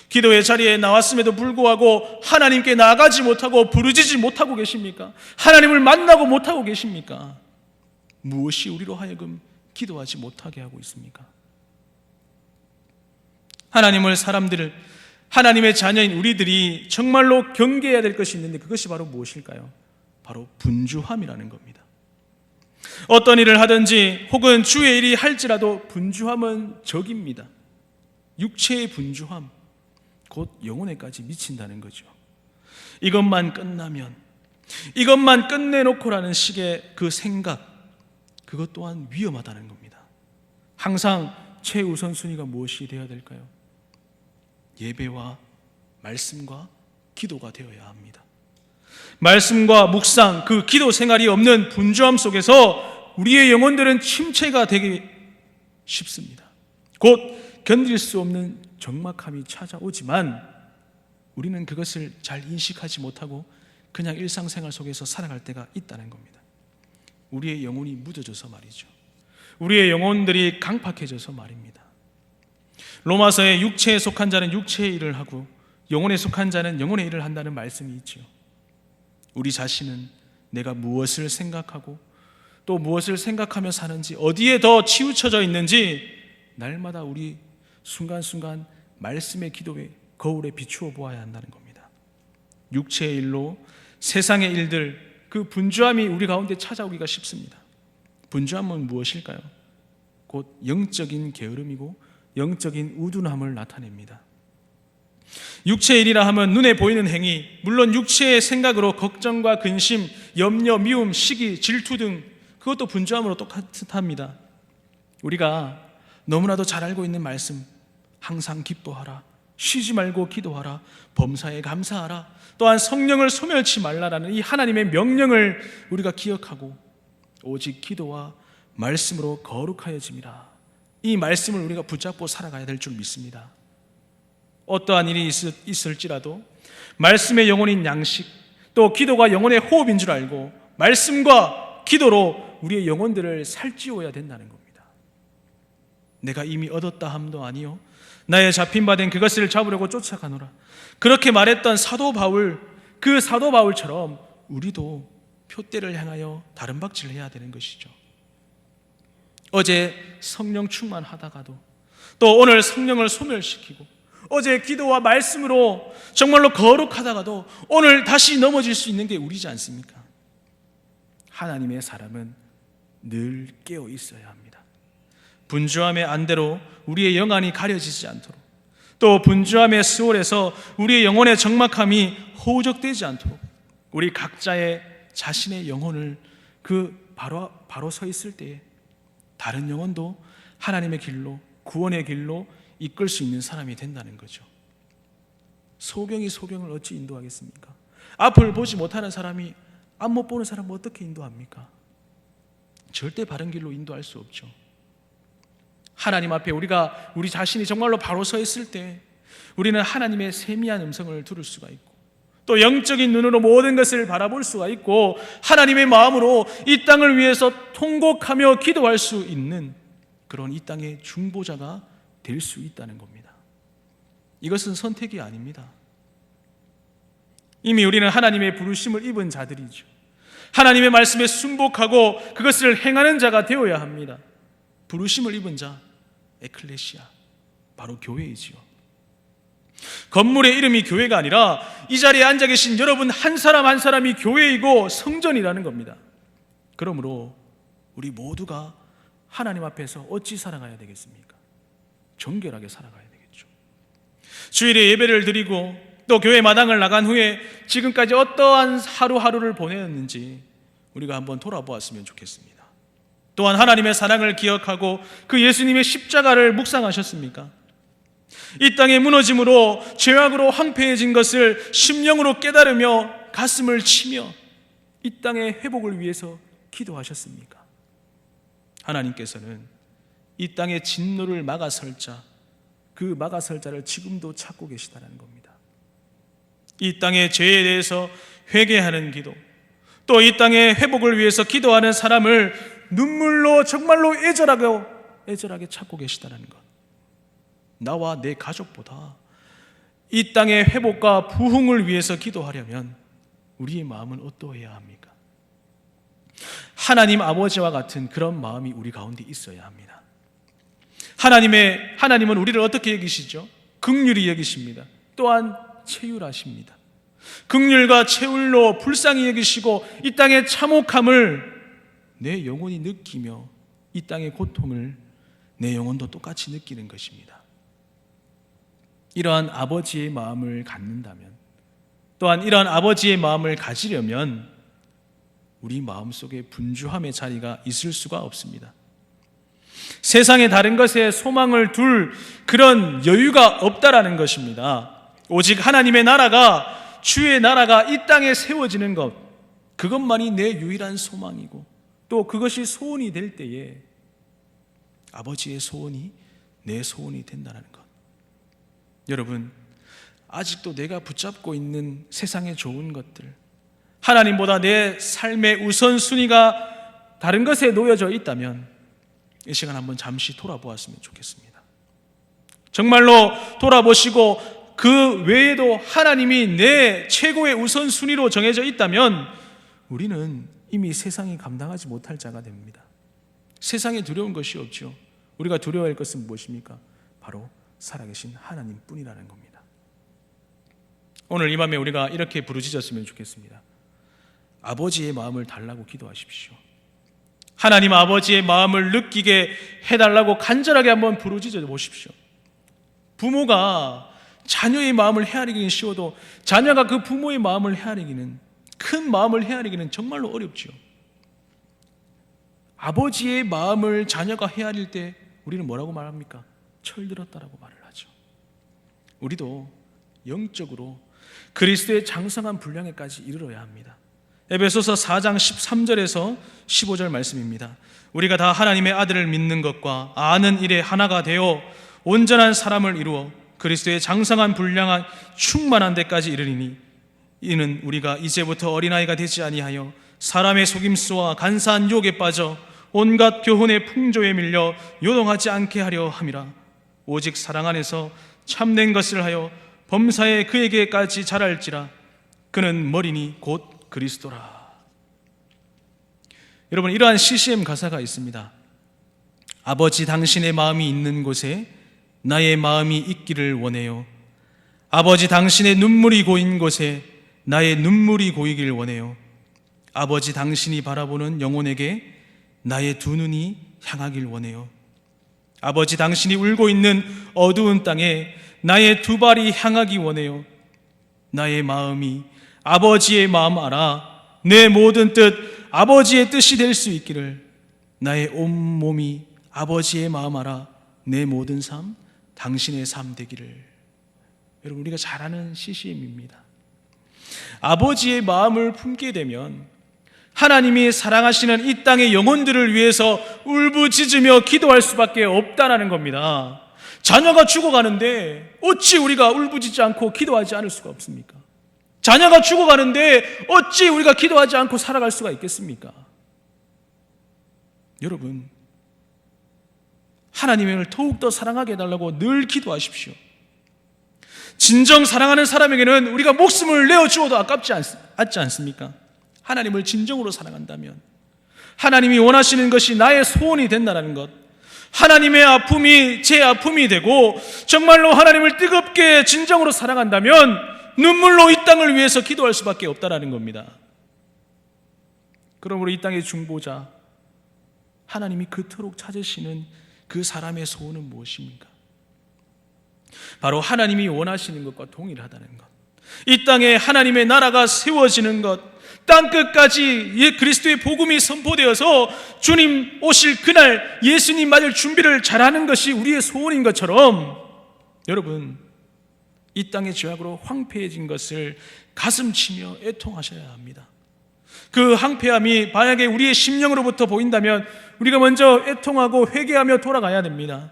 Speaker 2: 기도의 자리에 나왔음에도 불구하고 하나님께 나아가지 못하고 부르짖지 못하고 계십니까? 하나님을 만나고 못하고 계십니까? 무엇이 우리로 하여금 기도하지 못하게 하고 있습니까? 하나님을 사람들을, 하나님의 자녀인 우리들이 정말로 경계해야 될 것이 있는데 그것이 바로 무엇일까요? 바로 분주함이라는 겁니다. 어떤 일을 하든지 혹은 주의 일이 할지라도 분주함은 적입니다. 육체의 분주함, 곧 영혼에까지 미친다는 거죠. 이것만 끝나면, 이것만 끝내놓고라는 식의 그 생각, 그것 또한 위험하다는 겁니다. 항상 최우선순위가 무엇이 되어야 될까요? 예배와 말씀과 기도가 되어야 합니다. 말씀과 묵상, 그 기도 생활이 없는 분주함 속에서 우리의 영혼들은 침체가 되기 쉽습니다. 곧 견딜 수 없는 적막함이 찾아오지만 우리는 그것을 잘 인식하지 못하고 그냥 일상생활 속에서 살아갈 때가 있다는 겁니다. 우리의 영혼이 무뎌져서 말이죠. 우리의 영혼들이 강팍해져서 말입니다. 로마서에 육체에 속한 자는 육체의 일을 하고 영혼에 속한 자는 영혼의 일을 한다는 말씀이 있지요. 우리 자신은 내가 무엇을 생각하고 또 무엇을 생각하며 사는지, 어디에 더 치우쳐져 있는지 날마다 우리 순간순간 말씀의 기도의 거울에 비추어 보아야 한다는 겁니다. 육체의 일로 세상의 일들, 그 분주함이 우리 가운데 찾아오기가 쉽습니다. 분주함은 무엇일까요? 곧 영적인 게으름이고 영적인 우둔함을 나타냅니다. 육체의 일이라 하면 눈에 보이는 행위, 물론 육체의 생각으로 걱정과 근심, 염려, 미움, 시기, 질투 등 그것도 분주함으로 똑같습니다. 우리가 너무나도 잘 알고 있는 말씀, 항상 기뻐하라, 쉬지 말고 기도하라, 범사에 감사하라, 또한 성령을 소멸치 말라라는 이 하나님의 명령을 우리가 기억하고 오직 기도와 말씀으로 거룩하여짐이라, 이 말씀을 우리가 붙잡고 살아가야 될 줄 믿습니다. 어떠한 일이 있을지라도 말씀의 영혼인 양식, 또 기도가 영혼의 호흡인 줄 알고 말씀과 기도로 우리의 영혼들을 살찌워야 된다는 겁니다. 내가 이미 얻었다 함도 아니요 나의 잡힌 바 된 그것을 잡으려고 쫓아가노라, 그렇게 말했던 사도 바울, 그 사도 바울처럼 우리도 표대를 향하여 다른 박질을 해야 되는 것이죠. 어제 성령 충만하다가도 또 오늘 성령을 소멸시키고, 어제 기도와 말씀으로 정말로 거룩하다가도 오늘 다시 넘어질 수 있는 게 우리지 않습니까? 하나님의 사람은 늘 깨어 있어야 합니다. 분주함의 안대로 우리의 영안이 가려지지 않도록, 또 분주함의 수월에서 우리의 영혼의 적막함이 호적되지 않도록 우리 각자의 자신의 영혼을 그 바로 서 있을 때에 다른 영혼도 하나님의 길로, 구원의 길로 이끌 수 있는 사람이 된다는 거죠. 소경이 소경을 어찌 인도하겠습니까? 앞을 보지 못하는 사람이 앞 못 보는 사람을 어떻게 인도합니까? 절대 바른 길로 인도할 수 없죠. 하나님 앞에 우리 자신이 정말로 바로 서 있을 때 우리는 하나님의 세미한 음성을 들을 수가 있고, 또 영적인 눈으로 모든 것을 바라볼 수가 있고 하나님의 마음으로 이 땅을 위해서 통곡하며 기도할 수 있는 그런 이 땅의 중보자가 될 수 있다는 겁니다. 이것은 선택이 아닙니다. 이미 우리는 하나님의 부르심을 입은 자들이죠. 하나님의 말씀에 순복하고 그것을 행하는 자가 되어야 합니다. 부르심을 입은 자, 에클레시아, 바로 교회이지요. 건물의 이름이 교회가 아니라 이 자리에 앉아 계신 여러분 한 사람 한 사람이 교회이고 성전이라는 겁니다. 그러므로 우리 모두가 하나님 앞에서 어찌 살아가야 되겠습니까? 정결하게 살아가야 되겠죠. 주일에 예배를 드리고 또 교회 마당을 나간 후에 지금까지 어떠한 하루하루를 보냈는지 우리가 한번 돌아보았으면 좋겠습니다. 또한 하나님의 사랑을 기억하고 그 예수님의 십자가를 묵상하셨습니까? 이 땅의 무너짐으로 죄악으로 황폐해진 것을 심령으로 깨달으며 가슴을 치며 이 땅의 회복을 위해서 기도하셨습니까? 하나님께서는 이 땅의 진노를 막아설 자, 그 막아설 자를 지금도 찾고 계시다는 겁니다. 이 땅의 죄에 대해서 회개하는 기도, 또 이 땅의 회복을 위해서 기도하는 사람을 눈물로 정말로 애절하게 찾고 계시다는 것. 나와 내 가족보다 이 땅의 회복과 부흥을 위해서 기도하려면 우리의 마음은 어떠해야 합니까? 하나님 아버지와 같은 그런 마음이 우리 가운데 있어야 합니다. 하나님은 우리를 어떻게 여기시죠? 긍휼히 여기십니다. 또한 체휼하십니다. 긍휼과 체휼로 불쌍히 여기시고 이 땅의 참혹함을 내 영혼이 느끼며 이 땅의 고통을 내 영혼도 똑같이 느끼는 것입니다. 이러한 아버지의 마음을 갖는다면, 또한 이러한 아버지의 마음을 가지려면 우리 마음속에 분주함의 자리가 있을 수가 없습니다. 세상의 다른 것에 소망을 둘 그런 여유가 없다라는 것입니다. 오직 하나님의 나라가, 주의 나라가 이 땅에 세워지는 것, 그것만이 내 유일한 소망이고 또 그것이 소원이 될 때에 아버지의 소원이 내 소원이 된다는 것. 여러분, 아직도 내가 붙잡고 있는 세상의 좋은 것들, 하나님보다 내 삶의 우선순위가 다른 것에 놓여져 있다면 이 시간 한번 잠시 돌아보았으면 좋겠습니다. 정말로 돌아보시고 그 외에도 하나님이 내 최고의 우선순위로 정해져 있다면 우리는 이미 세상이 감당하지 못할 자가 됩니다. 세상에 두려운 것이 없죠. 우리가 두려워할 것은 무엇입니까? 바로 살아계신 하나님뿐이라는 겁니다. 오늘 이 밤에 우리가 이렇게 부르짖었으면 좋겠습니다. 아버지의 마음을 달라고 기도하십시오. 하나님 아버지의 마음을 느끼게 해달라고 간절하게 한번 부르짖어 보십시오. 부모가 자녀의 마음을 헤아리기는 쉬워도 자녀가 그 부모의 마음을 헤아리기는, 큰 마음을 헤아리기는 정말로 어렵죠. 아버지의 마음을 자녀가 헤아릴 때 우리는 뭐라고 말합니까? 철들었다라고 말을 하죠. 우리도 영적으로 그리스도의 장성한 분량에까지 이르러야 합니다. 에베소서 4장 13절에서 15절 말씀입니다. 우리가 다 하나님의 아들을 믿는 것과 아는 일에 하나가 되어 온전한 사람을 이루어 그리스도의 장성한 분량한 충만한 데까지 이르리니 이는 우리가 이제부터 어린아이가 되지 아니하여 사람의 속임수와 간사한 유혹에 빠져 온갖 교훈의 풍조에 밀려 요동하지 않게 하려 함이라. 오직 사랑 안에서 참된 것을 하여 범사에 그에게까지 자랄지라. 그는 머리니 곧 그리스도라. 여러분, 이러한 CCM 가사가 있습니다. 아버지 당신의 마음이 있는 곳에 나의 마음이 있기를 원해요. 아버지 당신의 눈물이 고인 곳에 나의 눈물이 고이길 원해요. 아버지 당신이 바라보는 영혼에게 나의 두 눈이 향하길 원해요. 아버지 당신이 울고 있는 어두운 땅에 나의 두 발이 향하기 원해요. 나의 마음이 아버지의 마음 알아 내 모든 뜻 아버지의 뜻이 될 수 있기를. 나의 온 몸이 아버지의 마음 알아 내 모든 삶 당신의 삶 되기를. 여러분, 우리가 잘 아는 CCM입니다. 아버지의 마음을 품게 되면 하나님이 사랑하시는 이 땅의 영혼들을 위해서 울부짖으며 기도할 수밖에 없다라는 겁니다. 자녀가 죽어가는데 어찌 우리가 울부짖지 않고 기도하지 않을 수가 없습니까? 자녀가 죽어가는데 어찌 우리가 기도하지 않고 살아갈 수가 있겠습니까? 여러분, 하나님을 더욱더 사랑하게 해달라고 늘 기도하십시오. 진정 사랑하는 사람에게는 우리가 목숨을 내어주어도 아깝지 않습니까? 하나님을 진정으로 사랑한다면, 하나님이 원하시는 것이 나의 소원이 된다는 것, 하나님의 아픔이 제 아픔이 되고 정말로 하나님을 뜨겁게 진정으로 사랑한다면 눈물로 이 땅을 위해서 기도할 수밖에 없다는 겁니다. 그러므로 이 땅의 중보자, 하나님이 그토록 찾으시는 그 사람의 소원은 무엇입니까? 바로 하나님이 원하시는 것과 동일하다는 것, 이 땅에 하나님의 나라가 세워지는 것, 땅끝까지 그리스도의 복음이 선포되어서 주님 오실 그날 예수님 맞을 준비를 잘하는 것이 우리의 소원인 것처럼, 여러분, 이 땅의 죄악으로 황폐해진 것을 가슴치며 애통하셔야 합니다. 그 황폐함이 만약에 우리의 심령으로부터 보인다면 우리가 먼저 애통하고 회개하며 돌아가야 됩니다.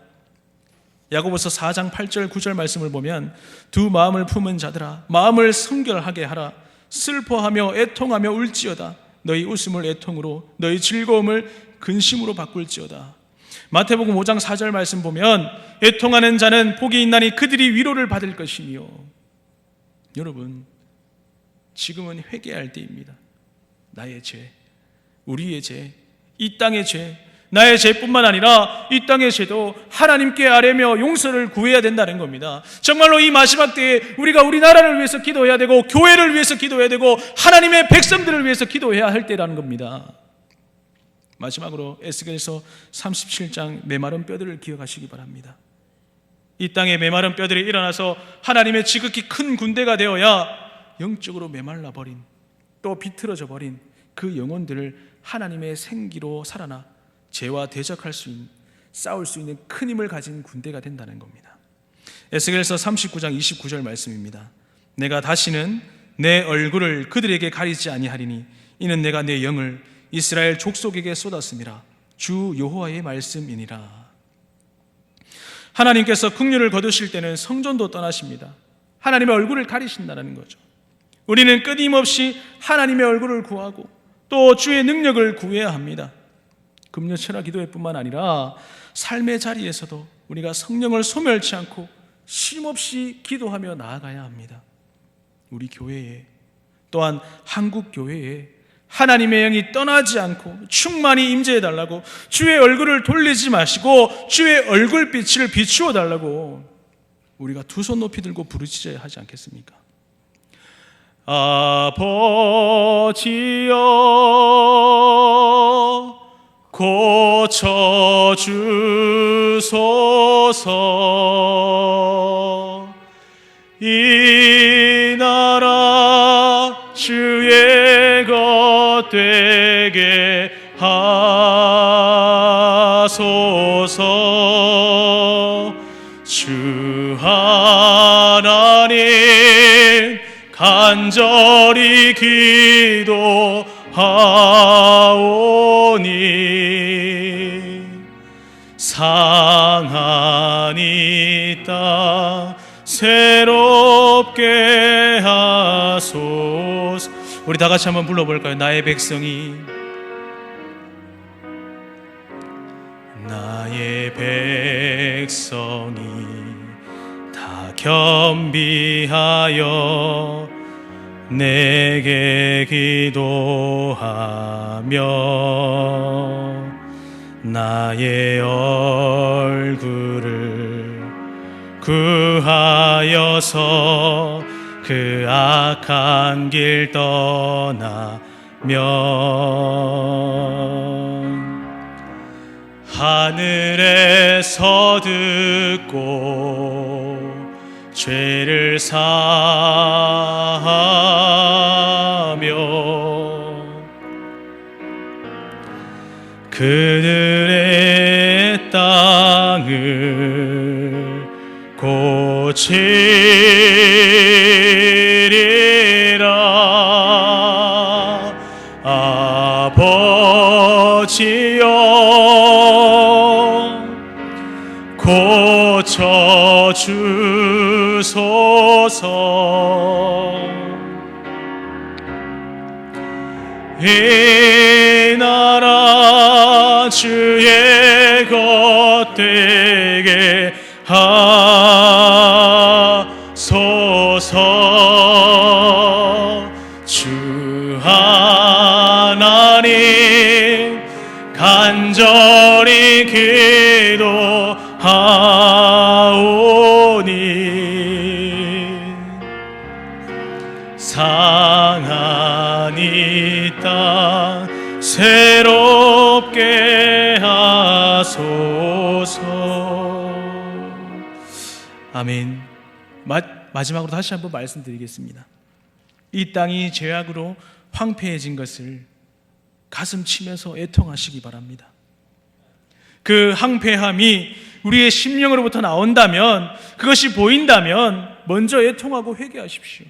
Speaker 2: 야고보서 4장 8절 9절 말씀을 보면, 두 마음을 품은 자들아 마음을 성결하게 하라. 슬퍼하며 애통하며 울지어다. 너희 웃음을 애통으로, 너희 즐거움을 근심으로 바꿀지어다. 마태복음 5장 4절 말씀 보면, 애통하는 자는 복이 있나니 그들이 위로를 받을 것이며. 여러분, 지금은 회개할 때입니다. 나의 죄, 우리의 죄, 이 땅의 죄, 나의 죄뿐만 아니라 이 땅의 죄도 하나님께 아뢰며 용서를 구해야 된다는 겁니다. 정말로 이 마지막 때에 우리가 우리나라를 위해서 기도해야 되고, 교회를 위해서 기도해야 되고, 하나님의 백성들을 위해서 기도해야 할 때라는 겁니다. 마지막으로 에스겔서 37장 메마른 뼈들을 기억하시기 바랍니다. 이 땅에 메마른 뼈들이 일어나서 하나님의 지극히 큰 군대가 되어야 영적으로 메말라 버린, 또 비틀어져 버린 그 영혼들을 하나님의 생기로 살아나 죄와 대적할 수 있는, 싸울 수 있는 큰 힘을 가진 군대가 된다는 겁니다. 에스겔서 39장 29절 말씀입니다. 내가 다시는 내 얼굴을 그들에게 가리지 아니하리니 이는 내가 내 영을 이스라엘 족속에게 쏟았음이라. 주 여호와의 말씀이니라. 하나님께서 긍휼을 거두실 때는 성전도 떠나십니다. 하나님의 얼굴을 가리신다는 거죠. 우리는 끊임없이 하나님의 얼굴을 구하고 또 주의 능력을 구해야 합니다. 금요철야 기도회 뿐만 아니라 삶의 자리에서도 우리가 성령을 소멸치 않고 쉼없이 기도하며 나아가야 합니다. 우리 교회에, 또한 한국 교회에 하나님의 영이 떠나지 않고 충만히 임재해달라고, 주의 얼굴을 돌리지 마시고 주의 얼굴빛을 비추어 달라고 우리가 두 손 높이 들고 부르짖어야 하지 않겠습니까? 아버지여 고쳐주소서. 이 나라 주의 것 되게 하소서. 주 하나님 간절히 기도하오니 상한 이 땅 새롭게 하소서. 우리 다 같이 한번 불러볼까요? 나의 백성이, 나의 백성이 다 겸비하여 내게 기도하며 나의 얼굴을 구하여서 그 악한 길 떠나면 하늘에서 듣고 죄를 사하며 그들의 땅을 고치리라. 아버지여 고쳐주소서. 이 나라 주의 것 되게 하소서. 주 하나님 간절히 기도하오니 상한 이 땅 새롭게 하소서. 아멘. 마지막으로 다시 한번 말씀드리겠습니다. 이 땅이 죄악으로 황폐해진 것을 가슴 치면서 애통하시기 바랍니다. 그 황폐함이 우리의 심령으로부터 나온다면, 그것이 보인다면 먼저 애통하고 회개하십시오.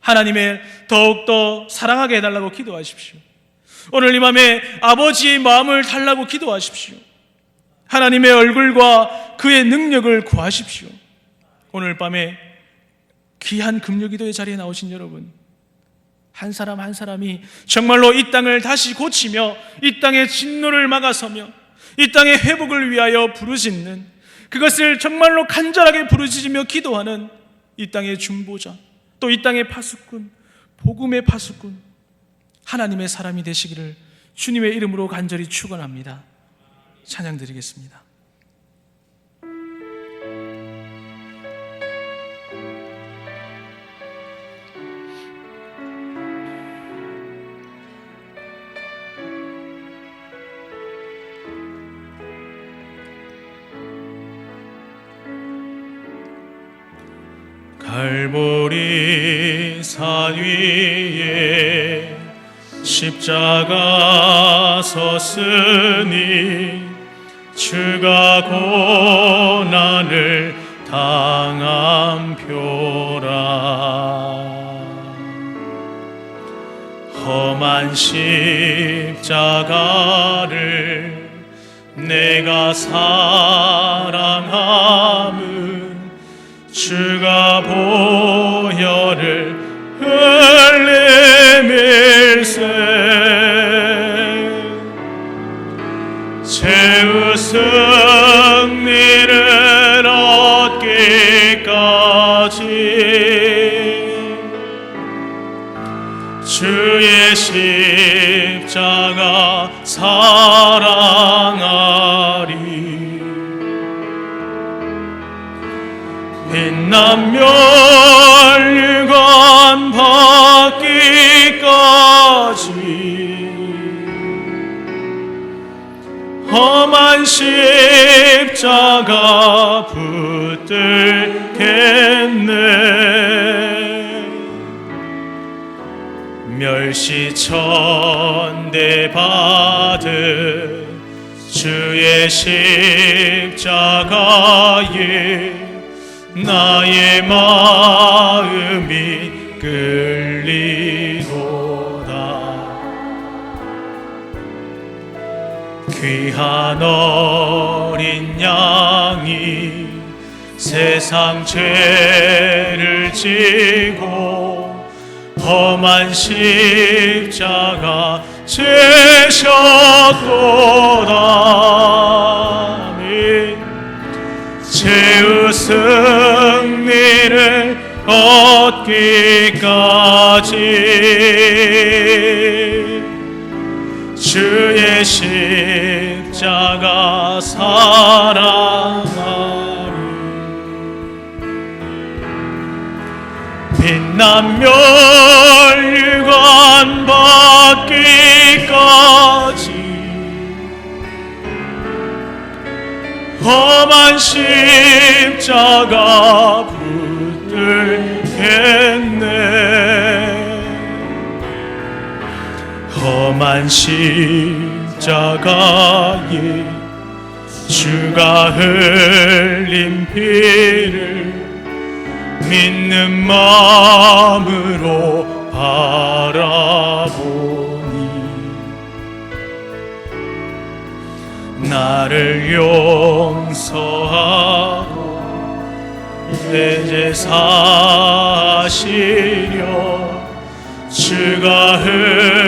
Speaker 2: 하나님을 더욱더 사랑하게 해달라고 기도하십시오. 오늘 이 밤에 아버지의 마음을 달라고 기도하십시오. 하나님의 얼굴과 그의 능력을 구하십시오. 오늘 밤에 귀한 금요기도의 자리에 나오신 여러분, 한 사람 한 사람이 정말로 이 땅을 다시 고치며 이 땅의 진노를 막아서며 이 땅의 회복을 위하여 부르짖는, 그것을 정말로 간절하게 부르짖으며 기도하는 이 땅의 중보자, 또 이 땅의 파수꾼, 복음의 파수꾼, 하나님의 사람이 되시기를 주님의 이름으로 간절히 축원합니다. 찬양드리겠습니다. 갈보리 산 위에 십자가 섰으니 주가 고난을 당한 표라. 험한 십자가를 내가 사랑함은 주가 보혈을 흘리밀세 최후 승리를 얻기까지 주의 십자가 사랑하리. 빛난 멸관 받기까지 험한 십자가 붙들겠네. 멸시천대 받은 주의 십자가에 나의 마음이 끌리도다. 귀한 어린 양이 세상 죄를 지고 험한 십자가 지셨도다. 최후 승리를 얻기까지 주의 십자가 사랑하리. 빛난 멸관 받기까지 험한 십자가 붙들겠네. 험한 십자가에 주가 흘린 피를 믿는 마음으로 바라보니 나를 용서하고 내 죄 사시려 주가 흘린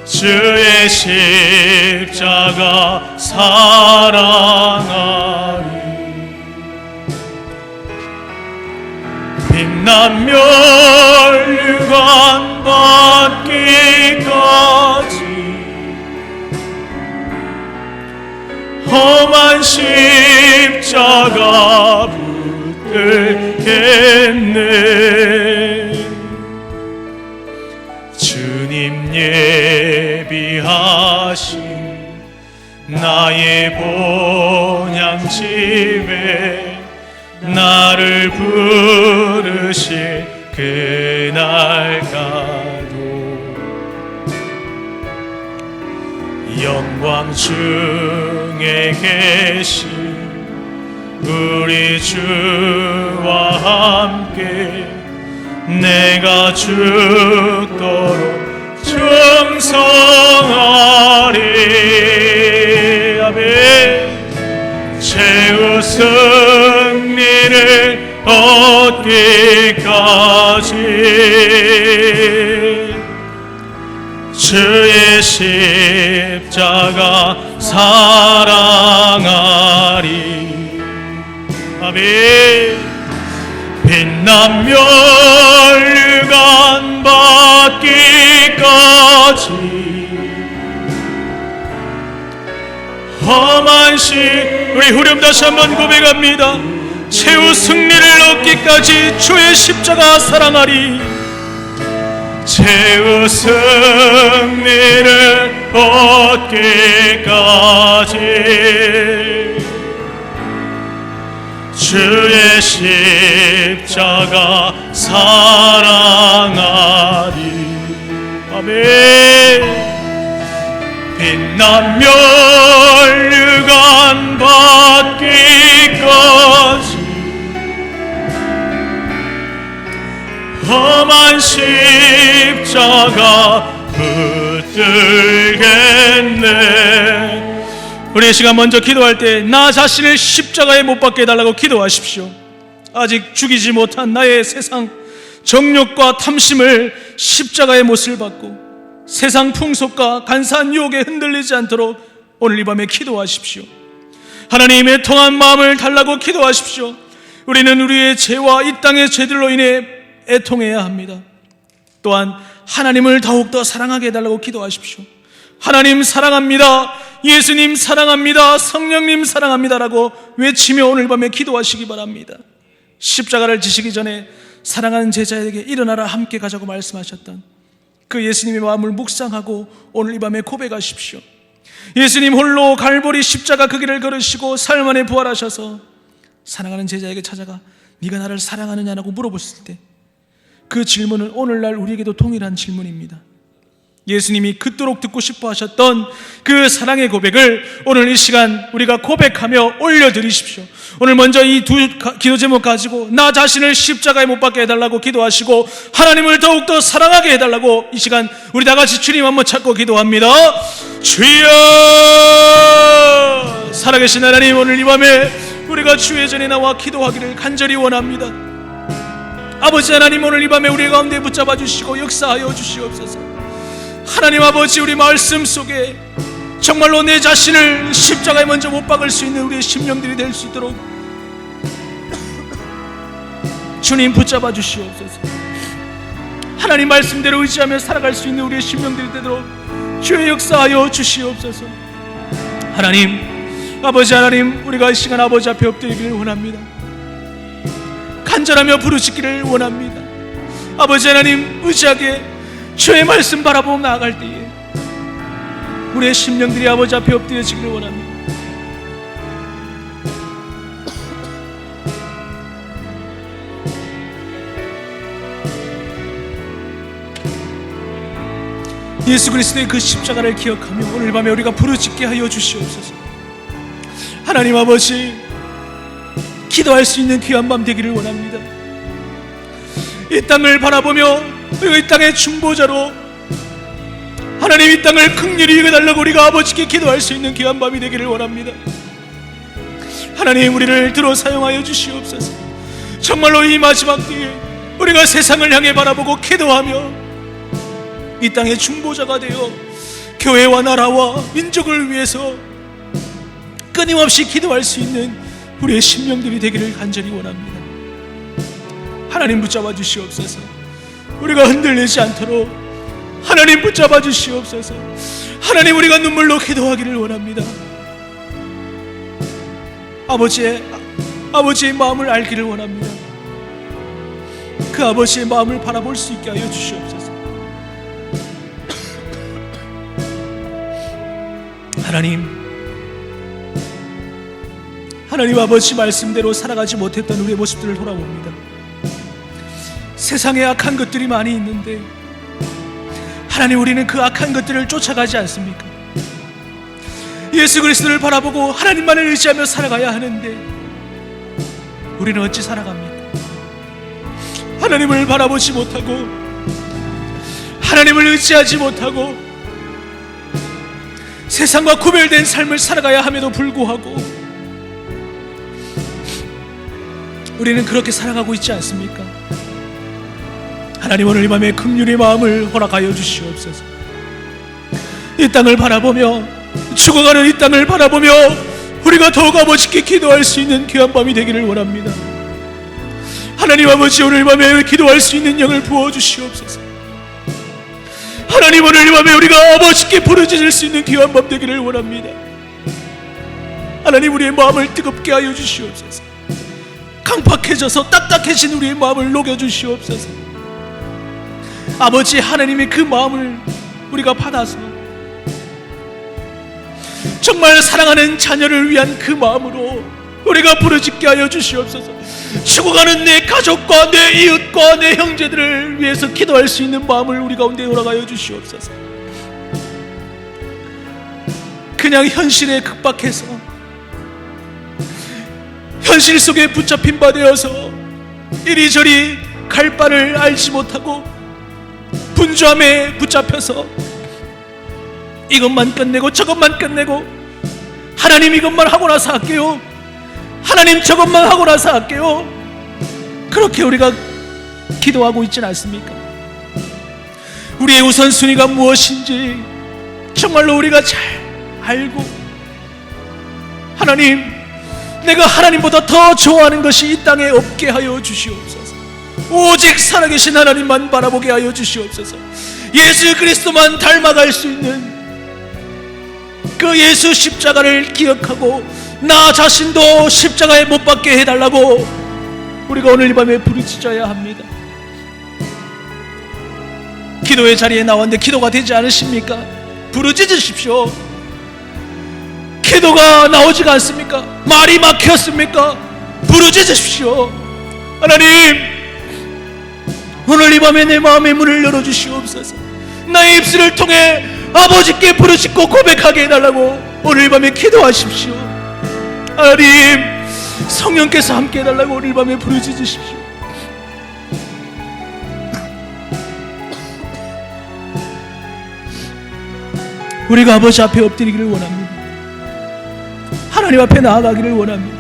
Speaker 2: 주의 십자가 사랑하리. 빛난 멸류관 받기까지 험한 십자가 붙들겠네. 주님 예비하신 나의 본향집에 나를 부르실 그날까도 영광 중에 계신 우리 주와 함께 내가 죽도록 충성하리. 아멘. 최후 승리를 얻기까지 주의 십자가 사랑하리. 아멘. 빛난 멸류관 받기까지 험한 우리 후렴 다시 한번 고백합니다. 최후 승리를 얻기까지 주의 십자가 사랑하리. 최후 승리를 얻기까지 주의 십자가 사랑하리. 아멘. 빛난 멸류관 받기까지 험한 십자가 붙들겠네. 우리 이 시간 먼저 기도할 때 나 자신을 십자가에 못 박게 해달라고 기도하십시오. 아직 죽이지 못한 나의 세상 정욕과 탐심을 십자가의 못을 받고 세상 풍속과 간사한 유혹에 흔들리지 않도록 오늘 이 밤에 기도하십시오. 하나님의 통한 마음을 달라고 기도하십시오. 우리는 우리의 죄와 이 땅의 죄들로 인해 애통해야 합니다. 또한 하나님을 더욱더 사랑하게 해달라고 기도하십시오. 하나님 사랑합니다, 예수님 사랑합니다, 성령님 사랑합니다라고 외치며 오늘 밤에 기도하시기 바랍니다. 십자가를 지시기 전에 사랑하는 제자에게 일어나라 함께 가자고 말씀하셨던 그 예수님의 마음을 묵상하고 오늘 이 밤에 고백하십시오. 예수님 홀로 갈보리 십자가 그 길을 걸으시고 사흘 만에 부활하셔서 사랑하는 제자에게 찾아가 네가 나를 사랑하느냐고 물어보실 때 그 질문은 오늘날 우리에게도 동일한 질문입니다. 예수님이 그토록 듣고 싶어 하셨던 그 사랑의 고백을 오늘 이 시간 우리가 고백하며 올려드리십시오. 오늘 먼저 이 두 기도 제목 가지고 나 자신을 십자가에 못 박게 해달라고 기도하시고 하나님을 더욱더 사랑하게 해달라고 이 시간 우리 다같이 주님 한번 찾고 기도합니다. 주여, 살아계신 하나님, 오늘 이 밤에 우리가 주의 전에 나와 기도하기를 간절히 원합니다. 아버지 하나님, 오늘 이 밤에 우리 가운데 붙잡아 주시고 역사하여 주시옵소서. 하나님 아버지, 우리 말씀 속에 정말로 내 자신을 십자가에 먼저 못 박을 수 있는 우리의 심령들이 될 수 있도록 주님 붙잡아 주시옵소서. 하나님 말씀대로 의지하며 살아갈 수 있는 우리의 심령들이 되도록 주의 역사하여 주시옵소서. 하나님 아버지 하나님, 우리가 이 시간 아버지 앞에 엎드리기를 원합니다. 간절하며 부르짖기를 원합니다. 아버지 하나님, 의지하게 주의 말씀 바라보고 나아갈 때에 우리의 심령들이 아버지 앞에 엎드려지기를 원합니다. 예수 그리스도의 그 십자가를 기억하며 오늘 밤에 우리가 부르짖게 하여 주시옵소서. 하나님 아버지, 기도할 수 있는 귀한 밤 되기를 원합니다. 이 땅을 바라보며 이 땅의 중보자로 하나님 이 땅을 긍휼히 여겨달라고 우리가 아버지께 기도할 수 있는 귀한 밤이 되기를 원합니다. 하나님, 우리를 들어 사용하여 주시옵소서. 정말로 이 마지막 때에 우리가 세상을 향해 바라보고 기도하며 이 땅의 중보자가 되어 교회와 나라와 민족을 위해서 끊임없이 기도할 수 있는 우리의 심령들이 되기를 간절히 원합니다. 하나님 붙잡아 주시옵소서. 우리가 흔들리지 않도록 하나님 붙잡아 주시옵소서. 하나님, 우리가 눈물로 기도하기를 원합니다. 아버지의 마음을 알기를 원합니다. 그 아버지의 마음을 바라볼 수 있게 하여 주시옵소서. 하나님 아버지 말씀대로 살아가지 못했던 우리의 모습들을 돌아봅니다. 세상에 악한 것들이 많이 있는데 하나님, 우리는 그 악한 것들을 쫓아가지 않습니까? 예수 그리스도를 바라보고 하나님만을 의지하며 살아가야 하는데 우리는 어찌 살아갑니까? 하나님을 바라보지 못하고 하나님을 의지하지 못하고 세상과 구별된 삶을 살아가야 함에도 불구하고 우리는 그렇게 살아가고 있지 않습니까? 하나님, 오늘 이 밤에 긍휼의 마음을 허락하여 주시옵소서. 이 땅을 바라보며, 죽어가는 이 땅을 바라보며 우리가 더욱 아버지께 기도할 수 있는 귀한 밤이 되기를 원합니다. 하나님 아버지, 오늘 이 밤에 기도할 수 있는 영을 부어주시옵소서. 하나님, 오늘 이 밤에 우리가 아버지께 부르짖을 수 있는 귀한 밤 되기를 원합니다. 하나님, 우리의 마음을 뜨겁게 하여 주시옵소서. 강팍해져서 딱딱해진 우리의 마음을 녹여주시옵소서. 아버지, 하나님의 그 마음을 우리가 받아서 정말 사랑하는 자녀를 위한 그 마음으로 우리가 부르짖게 하여 주시옵소서. 죽어가는 내 가족과 내 이웃과 내 형제들을 위해서 기도할 수 있는 마음을 우리 가운데 허락하여 주시옵소서. 그냥 현실에 극박해서 현실 속에 붙잡힌 바 되어서 이리저리 갈 바를 알지 못하고 분주함에 붙잡혀서 이것만 끝내고 저것만 끝내고, 하나님 이것만 하고 나서 할게요, 하나님 저것만 하고 나서 할게요, 그렇게 우리가 기도하고 있지는 않습니까? 우리의 우선순위가 무엇인지 정말로 우리가 잘 알고, 하나님, 내가 하나님보다 더 좋아하는 것이 이 땅에 없게 하여 주시옵소서. 오직 살아계신 하나님만 바라보게 하여 주시옵소서. 예수 그리스도만 닮아갈 수 있는 그 예수 십자가를 기억하고 나 자신도 십자가에 못 박게 해달라고 우리가 오늘 이 밤에 부르짖어야 합니다. 기도의 자리에 나왔는데 기도가 되지 않으십니까? 부르짖으십시오. 기도가 나오지가 않습니까? 말이 막혔습니까? 부르짖으십시오. 하나님, 오늘 이 밤에 내 마음의 문을 열어주시옵소서. 나의 입술을 통해 아버지께 부르짖고 고백하게 해달라고 오늘 이 밤에 기도하십시오. 하나님, 성령께서 함께 해달라고 오늘 이 밤에 부르짖으십시오. 우리가 아버지 앞에 엎드리기를 원합니다. 하나님 앞에 나아가기를 원합니다.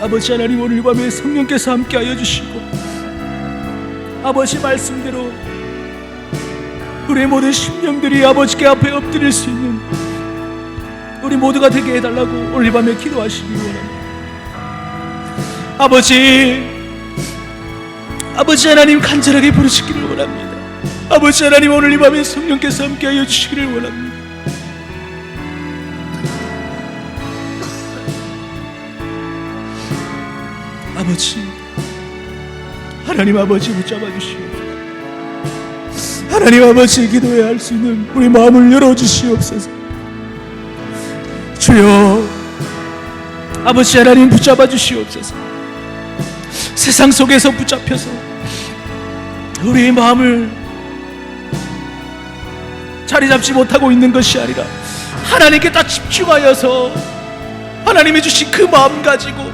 Speaker 2: 아버지 하나님, 오늘 이 밤에 성령께서 함께하여 주시고 아버지 말씀대로 우리의 모든 심령들이 아버지께 앞에 엎드릴 수 있는 우리 모두가 되게 해달라고 오늘 이 밤에 기도하시기 원합니다. 아버지 하나님, 간절하게 부르시기를 원합니다. 아버지 하나님, 오늘 이 밤에 성령께서 함께하여 주시기를 원합니다. 아버지, 하나님 아버지 붙잡아 주시옵소서. 하나님 아버지, 기도해야 할 수 있는 우리 마음을 열어주시옵소서. 주여, 아버지 하나님 붙잡아 주시옵소서. 세상 속에서 붙잡혀서 우리의 마음을 자리 잡지 못하고 있는 것이 아니라 하나님께 다 집중하여서 하나님이 주신 그 마음 가지고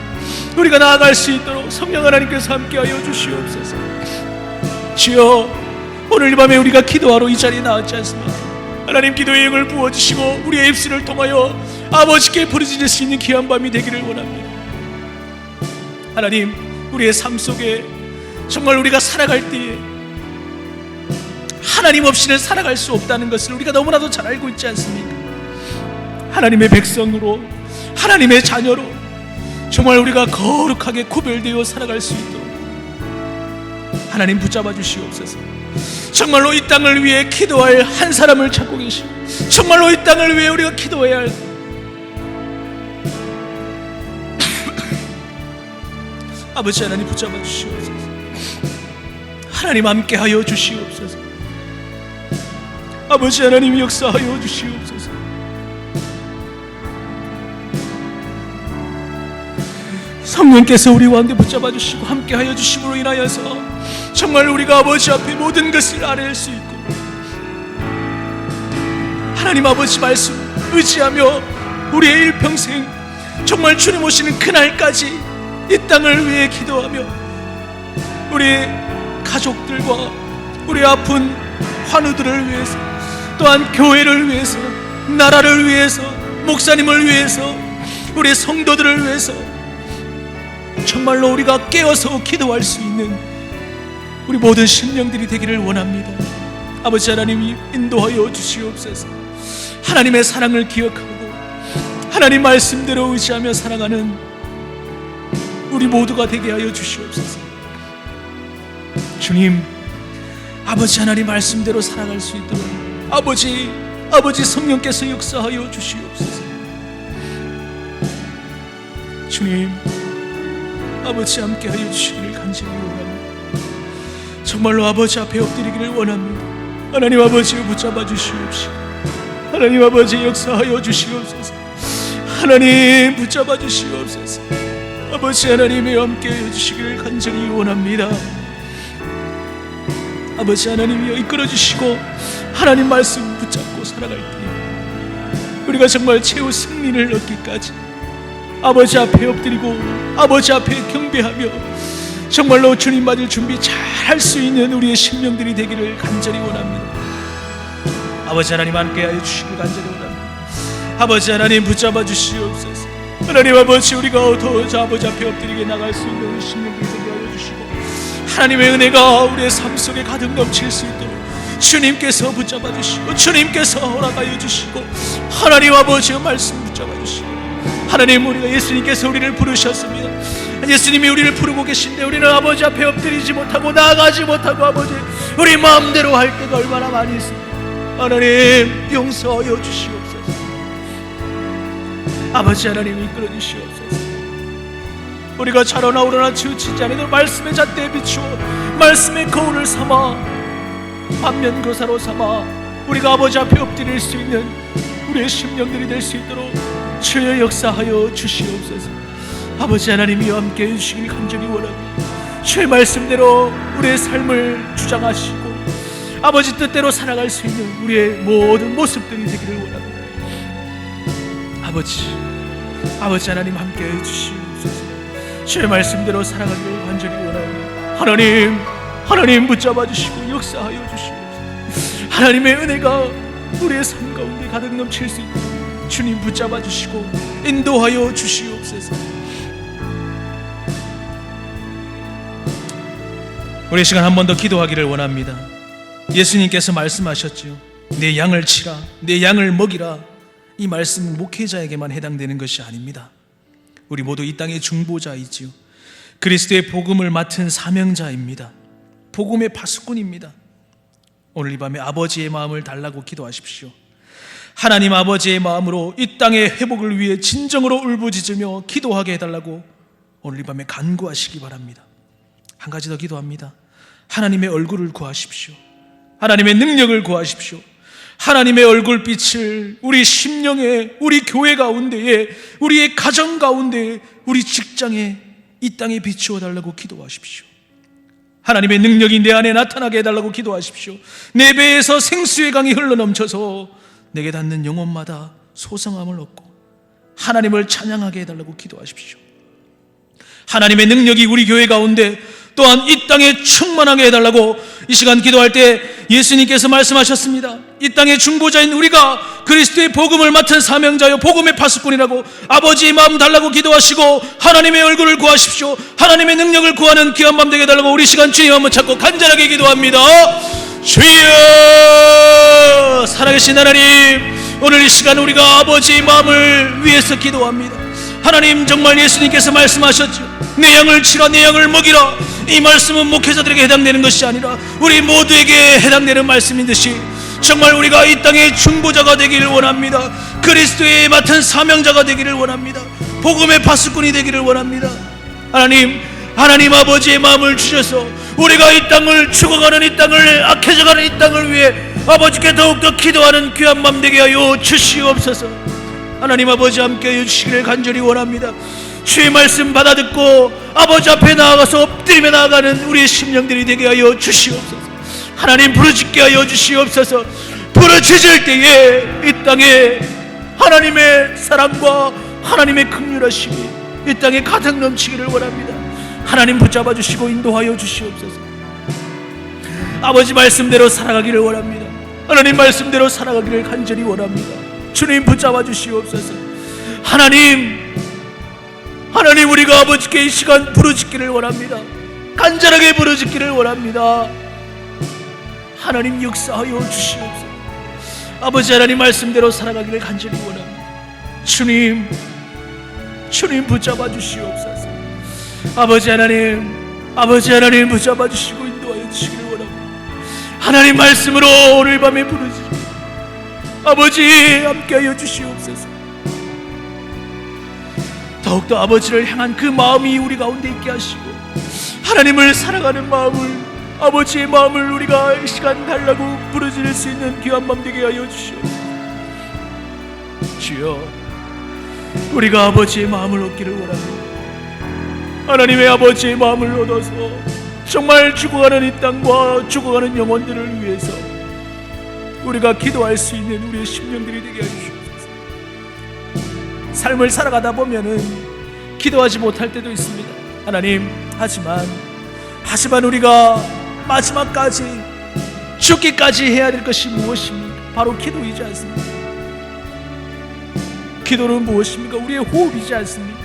Speaker 2: 우리가 나아갈 수 있도록 성령 하나님께서 함께하여 주시옵소서. 주여, 오늘 이 밤에 우리가 기도하러 이 자리에 나왔지 않습니까? 하나님, 기도의 영을 부어주시고 우리의 입술을 통하여 아버지께 부르짖을 수 있는 귀한 밤이 되기를 원합니다. 하나님, 우리의 삶 속에 정말 우리가 살아갈 때에 하나님 없이는 살아갈 수 없다는 것을 우리가 너무나도 잘 알고 있지 않습니까? 하나님의 백성으로, 하나님의 자녀로 정말 우리가 거룩하게 구별되어 살아갈 수 있도록 하나님 붙잡아 주시옵소서. 정말로 이 땅을 위해 기도할 한 사람을 찾고 계시고, 정말로 이 땅을 위해 우리가 기도해야 할 아버지 하나님 붙잡아 주시옵소서. 하나님 함께하여 주시옵소서. 아버지 하나님 역사하여 주시옵소서. 성령께서 우리와 함께 붙잡아 주시고 함께하여 주심으로 인하여서 정말 우리가 아버지 앞에 모든 것을 아뢰할 수 있고, 하나님 아버지 말씀 의지하며 우리의 일평생 정말 주님 오시는 그날까지 이 땅을 위해 기도하며 우리 가족들과 우리 아픈 환우들을 위해서, 또한 교회를 위해서, 나라를 위해서, 목사님을 위해서, 우리 성도들을 위해서 정말로 우리가 깨어서 기도할 수 있는 우리 모든 심령들이 되기를 원합니다. 아버지 하나님이 인도하여 주시옵소서. 하나님의 사랑을 기억하고 하나님 말씀대로 의지하며 살아가는 우리 모두가 되게 하여 주시옵소서. 주님, 아버지 하나님 말씀대로 살아갈 수 있도록 아버지 성령께서 역사하여 주시옵소서. 주님, 아버지 함께하여 주시기를 간절히 원합니다. 정말로 아버지 앞에 엎드리기를 원합니다. 하나님 아버지 붙잡아 주시옵시고, 하나님 아버지 역사하여 주시옵소서. 하나님 붙잡아 주시옵소서. 아버지 하나님의 함께하여 주시기를 간절히 원합니다. 아버지 하나님이여 이끌어 주시고 하나님 말씀 붙잡고 살아갈 때 우리가 정말 최후 승리를 얻기까지 아버지 앞에 엎드리고 아버지 앞에 경배하며 정말로 주님 맞을 준비 잘 할 수 있는 우리의 심령들이 되기를 간절히 원합니다. 아버지 하나님 함께하여 주시기를 간절히 원합니다. 아버지 하나님 붙잡아 주시옵소서. 하나님 아버지 우리가 더 아버지 앞에 엎드리게 나갈 수 있는 우리 심령들이 되게 하여 주시고, 하나님의 은혜가 우리의 삶 속에 가득 넘칠 수 있도록 주님께서 붙잡아 주시고 주님께서 허락하여 주시고 하나님 아버지의 말씀 붙잡아 주시고, 하나님 우리가 예수님께서 우리를 부르셨습니다. 예수님이 우리를 부르고 계신데 우리는 아버지 앞에 엎드리지 못하고 나아가지 못하고 아버지 우리 마음대로 할 때가 얼마나 많이 있습니다. 하나님 용서하여 주시옵소서. 아버지 하나님 이끌어 주시옵소서. 우리가 자로나 우러나 치우치지 않아도 말씀의 잣대에 비추어 말씀의 거울을 삼아 반면교사로 삼아 우리가 아버지 앞에 엎드릴 수 있는 우리의 심령들이 될 수 있도록 주여 역사하여 주시옵소서. 아버지 하나님이 함께 해주시길 간절히 원합니다. 주의 말씀대로 우리의 삶을 주장하시고 아버지 뜻대로 살아갈 수 있는 우리의 모든 모습들이 되기를 원합니다. 아버지 하나님 함께 해주시옵소서. 주의 말씀대로 살아가기를 간절히 원합니다. 하나님 붙잡아 주시고 역사하여 주시옵소서. 하나님의 은혜가 우리의 삶 가운데 가득 넘칠 수 있도록 주님 붙잡아 주시고 인도하여 주시옵소서. 우리 시간 한 번 더 기도하기를 원합니다. 예수님께서 말씀하셨죠. 내 양을 치라, 내 양을 먹이라. 이 말씀은 목회자에게만 해당되는 것이 아닙니다. 우리 모두 이 땅의 중보자이지요, 그리스도의 복음을 맡은 사명자입니다. 복음의 파수꾼입니다. 오늘 이 밤에 아버지의 마음을 달라고 기도하십시오. 하나님 아버지의 마음으로 이 땅의 회복을 위해 진정으로 울부짖으며 기도하게 해달라고 오늘 이 밤에 간구하시기 바랍니다. 한 가지 더 기도합니다. 하나님의 얼굴을 구하십시오. 하나님의 능력을 구하십시오. 하나님의 얼굴빛을 우리 심령에, 우리 교회 가운데에, 우리의 가정 가운데에, 우리 직장에, 이 땅에 비추어 달라고 기도하십시오. 하나님의 능력이 내 안에 나타나게 해달라고 기도하십시오. 내 배에서 생수의 강이 흘러넘쳐서 내게 닿는 영혼마다 소성함을 얻고 하나님을 찬양하게 해달라고 기도하십시오. 하나님의 능력이 우리 교회 가운데 또한 이 땅에 충만하게 해달라고 이 시간 기도할 때 예수님께서 말씀하셨습니다. 이 땅의 중보자인 우리가 그리스도의 복음을 맡은 사명자여 복음의 파수꾼이라고 아버지의 마음 달라고 기도하시고 하나님의 얼굴을 구하십시오. 하나님의 능력을 구하는 귀한 밤 되게 해달라고 우리 시간 주님 한번 찾고 간절하게 기도합니다. 주여, 살아계신 하나님, 오늘 이 시간 우리가 아버지의 마음을 위해서 기도합니다. 하나님, 정말 예수님께서 말씀하셨죠. 내 양을 치라, 내 양을 먹이라. 이 말씀은 목회자들에게 해당되는 것이 아니라 우리 모두에게 해당되는 말씀인 듯이 정말 우리가 이 땅의 중보자가 되기를 원합니다. 그리스도의 맡은 사명자가 되기를 원합니다. 복음의 파수꾼이 되기를 원합니다. 하나님 아버지의 마음을 주셔서 우리가 이 땅을 죽어가는 이 땅을 악해져가는 이 땅을 위해 아버지께 더욱더 기도하는 귀한 맘 되게 하여 주시옵소서. 하나님 아버지 함께 해주시기를 간절히 원합니다. 주의 말씀 받아듣고 아버지 앞에 나아가서 엎드리며 나아가는 우리의 심령들이 되게 하여 주시옵소서. 하나님 부르짖게 하여 주시옵소서. 부르짖을 때에 이 땅에 하나님의 사랑과 하나님의 긍휼하심이 이 땅에 가득 넘치기를 원합니다. 하나님 붙잡아 주시고 인도하여 주시옵소서. 아버지 말씀대로 살아가기를 원합니다. 하나님 말씀대로 살아가기를 간절히 원합니다. 주님 붙잡아 주시옵소서. 하나님 우리가 아버지께 이 시간 부르짖기를 원합니다. 간절하게 부르짖기를 원합니다. 하나님 역사하여 주시옵소서. 아버지 하나님 말씀대로 살아가기를 간절히 원합니다. 주님 붙잡아 주시옵소서. 아버지 하나님 붙잡아 주시고 인도하여 주시기를 원합니다. 하나님 말씀으로 오늘 밤에 부르짖습니다. 아버지 함께하여 주시옵소서. 더욱더 아버지를 향한 그 마음이 우리 가운데 있게 하시고 하나님을 사랑하는 마음을, 아버지의 마음을 우리가 이 시간 달라고 부르짖을 수 있는 귀한 마음 되게 하여 주시옵소서. 주여, 우리가 아버지의 마음을 얻기를 원합니다. 하나님의 아버지의 마음을 얻어서 정말 죽어가는 이 땅과 죽어가는 영혼들을 위해서 우리가 기도할 수 있는 우리의 심령들이 되게 해주시옵소서. 삶을 살아가다 보면은 기도하지 못할 때도 있습니다. 하나님, 하지만 우리가 마지막까지 죽기까지 해야 될 것이 무엇입니까? 바로 기도이지 않습니까? 기도는 무엇입니까? 우리의 호흡이지 않습니까?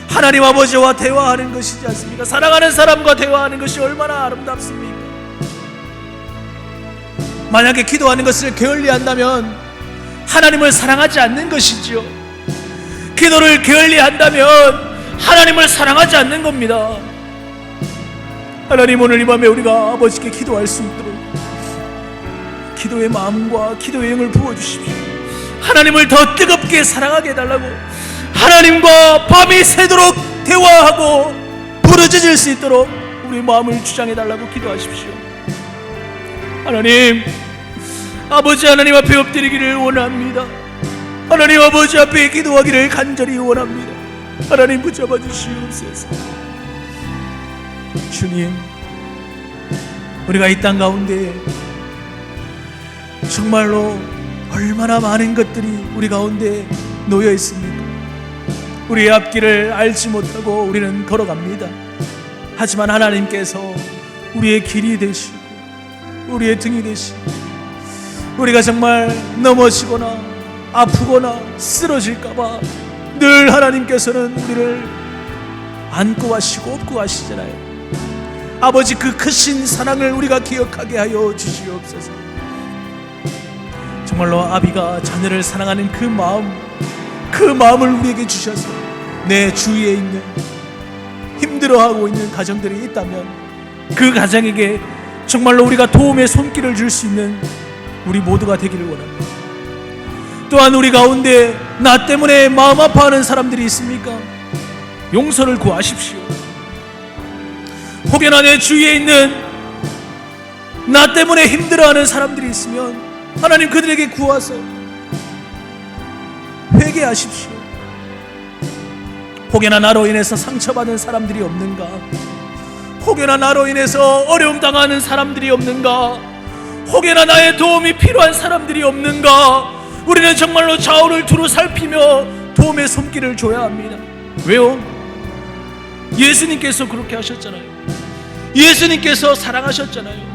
Speaker 2: 하나님 아버지와 대화하는 것이지 않습니까? 사랑하는 사람과 대화하는 것이 얼마나 아름답습니까? 만약에 기도하는 것을 게을리한다면 하나님을 사랑하지 않는 것이지요. 기도를 게을리한다면 하나님을 사랑하지 않는 겁니다. 하나님, 오늘 이 밤에 우리가 아버지께 기도할 수 있도록 기도의 마음과 기도의 영을 부어주십시오. 하나님을 더 뜨겁게 사랑하게 해달라고, 하나님과 밤이 새도록 대화하고 부르짖을 수 있도록 우리 마음을 주장해달라고 기도하십시오. 하나님, 아버지 하나님 앞에 엎드리기를 원합니다. 하나님 아버지 앞에 기도하기를 간절히 원합니다. 하나님 붙잡아 주시옵소서. 주님, 우리가 이 땅 가운데 정말로 얼마나 많은 것들이 우리 가운데 놓여 있습니까? 우리의 앞길을 알지 못하고 우리는 걸어갑니다. 하지만 하나님께서 우리의 길이 되시고 우리의 등이 되시고, 우리가 정말 넘어지거나 아프거나 쓰러질까봐 늘 하나님께서는 우리를 안고 가시고 업고 가시잖아요. 아버지, 그 크신 사랑을 우리가 기억하게 하여 주시옵소서. 정말로 아비가 자녀를 사랑하는 그 마음을 우리에게 주셔서 내 주위에 있는 힘들어하고 있는 가정들이 있다면 그 가정에게 정말로 우리가 도움의 손길을 줄 수 있는 우리 모두가 되기를 원합니다. 또한 우리 가운데 나 때문에 마음 아파하는 사람들이 있습니까? 용서를 구하십시오. 혹여나 내 주위에 있는 나 때문에 힘들어하는 사람들이 있으면 하나님 그들에게 구하서 회개하십시오. 혹여나 나로 인해서 상처받은 사람들이 없는가? 혹여나 나로 인해서 어려움 당하는 사람들이 없는가? 혹여나 나의 도움이 필요한 사람들이 없는가? 우리는 정말로 좌우를 두루 살피며 도움의 손길을 줘야 합니다. 왜요? 예수님께서 그렇게 하셨잖아요. 예수님께서 사랑하셨잖아요.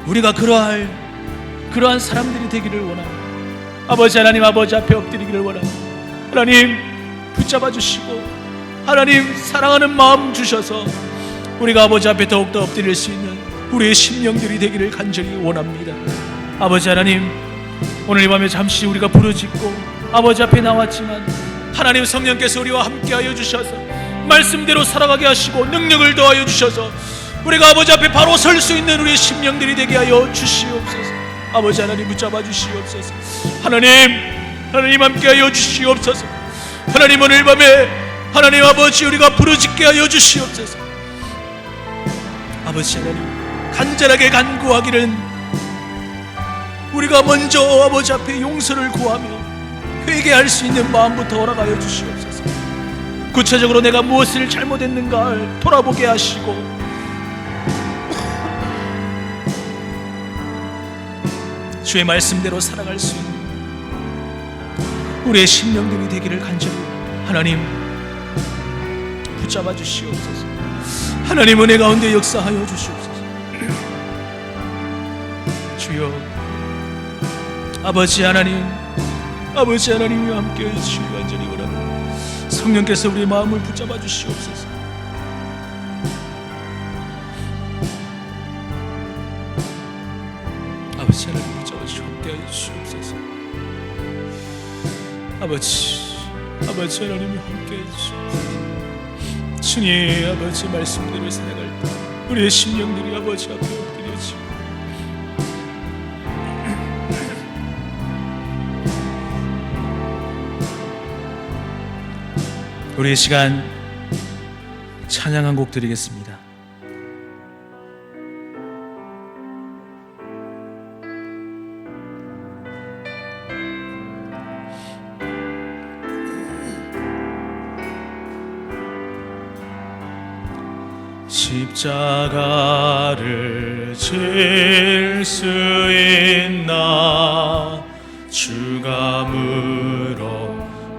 Speaker 2: 우리가 그러한 사람들이 되기를 원합니다. 아버지 하나님, 아버지 앞에 엎드리기를 원합니다. 하나님 붙잡아 주시고 하나님 사랑하는 마음 주셔서 우리가 아버지 앞에 더욱더 엎드릴 수 있는 우리의 심령들이 되기를 간절히 원합니다. 아버지 하나님, 오늘 이 밤에 잠시 우리가 부르짖고 아버지 앞에 나왔지만 하나님 성령께서 우리와 함께하여 주셔서 말씀대로 살아가게 하시고 능력을 더하여 주셔서 우리가 아버지 앞에 바로 설 수 있는 우리의 심령들이 되게 하여 주시옵소서. 아버지 하나님 붙잡아 주시옵소서. 하나님 함께하여 주시옵소서. 하나님 오늘 밤에 하나님 아버지 우리가 부르짖게 하여 주시옵소서. 아버지 하나님 간절하게 간구하기는 우리가 먼저 아버지 앞에 용서를 구하며 회개할 수 있는 마음부터 허락하여 주시옵소서. 구체적으로 내가 무엇을 잘못했는가를 돌아보게 하시고 주의 말씀대로 살아갈 수 있는 우리의 심령들이 되기를 간절히 하나님 붙잡아 주시옵소서. 하나님 은혜 가운데 역사하여 주시옵소서. 주여 아버지 하나님이 함께해 주시기 간절히 원합니다. 성령께서 우리의 마음을 붙잡아 주시옵소서. 아버지 하나님 붙잡아 주시고 함께해 주시옵소서. 아버지 하나님이 함께해 주시옵소서. 주님 아버지 말씀대로 살아갈 때 우리의 심령들이 아버지 앞에 엎드려지고 우리의 시간 찬양 한 곡 드리겠습니다. 십자가를 질 수 있나 주가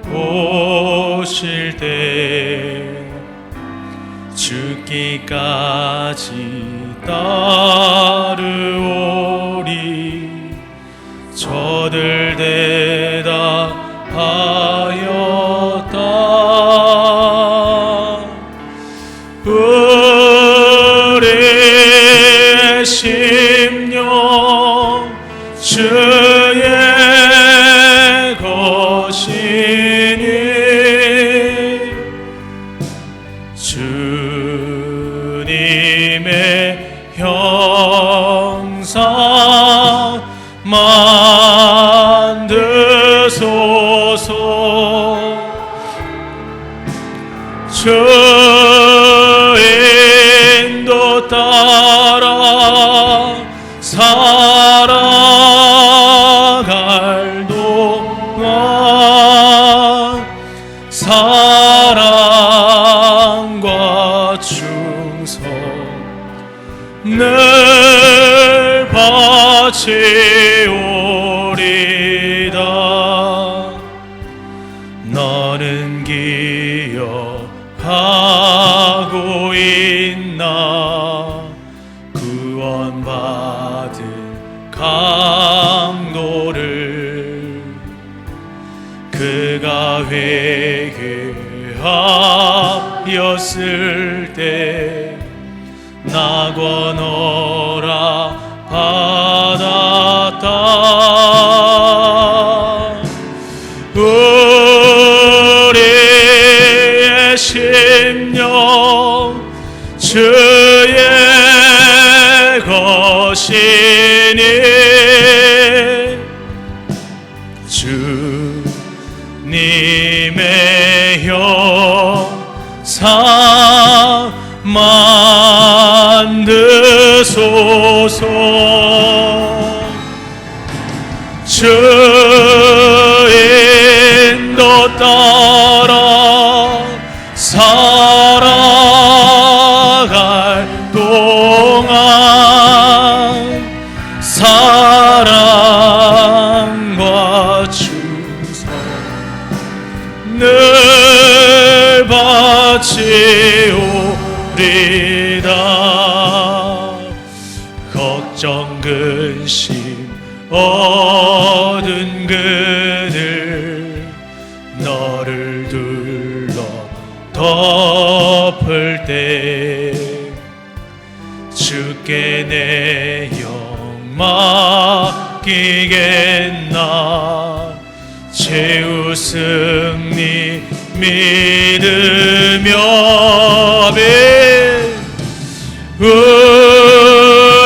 Speaker 2: 물어보실 때 죽기까지 따르오리 저들 대답하였다. 우리의 심령 주의 것이니 주님의 형상 만드소서. 주인도 따라 살아갈 동안 사랑과 충성 늘 바치오리다. 너는 기억하고 있나 구원받은 강도를 그가 회개하였을 때 낙원어라 받았다. 우리의 심령 주의 것이니 주님의 형상 만드소서. 주인도 따라 살아갈 동안 사랑과 충성 늘 바치오리다. 걱정 근심 얻은 그들 너를 둘러 덮을 때 주께 내 영 맡기겠나 최후 승리 믿으며 아멘.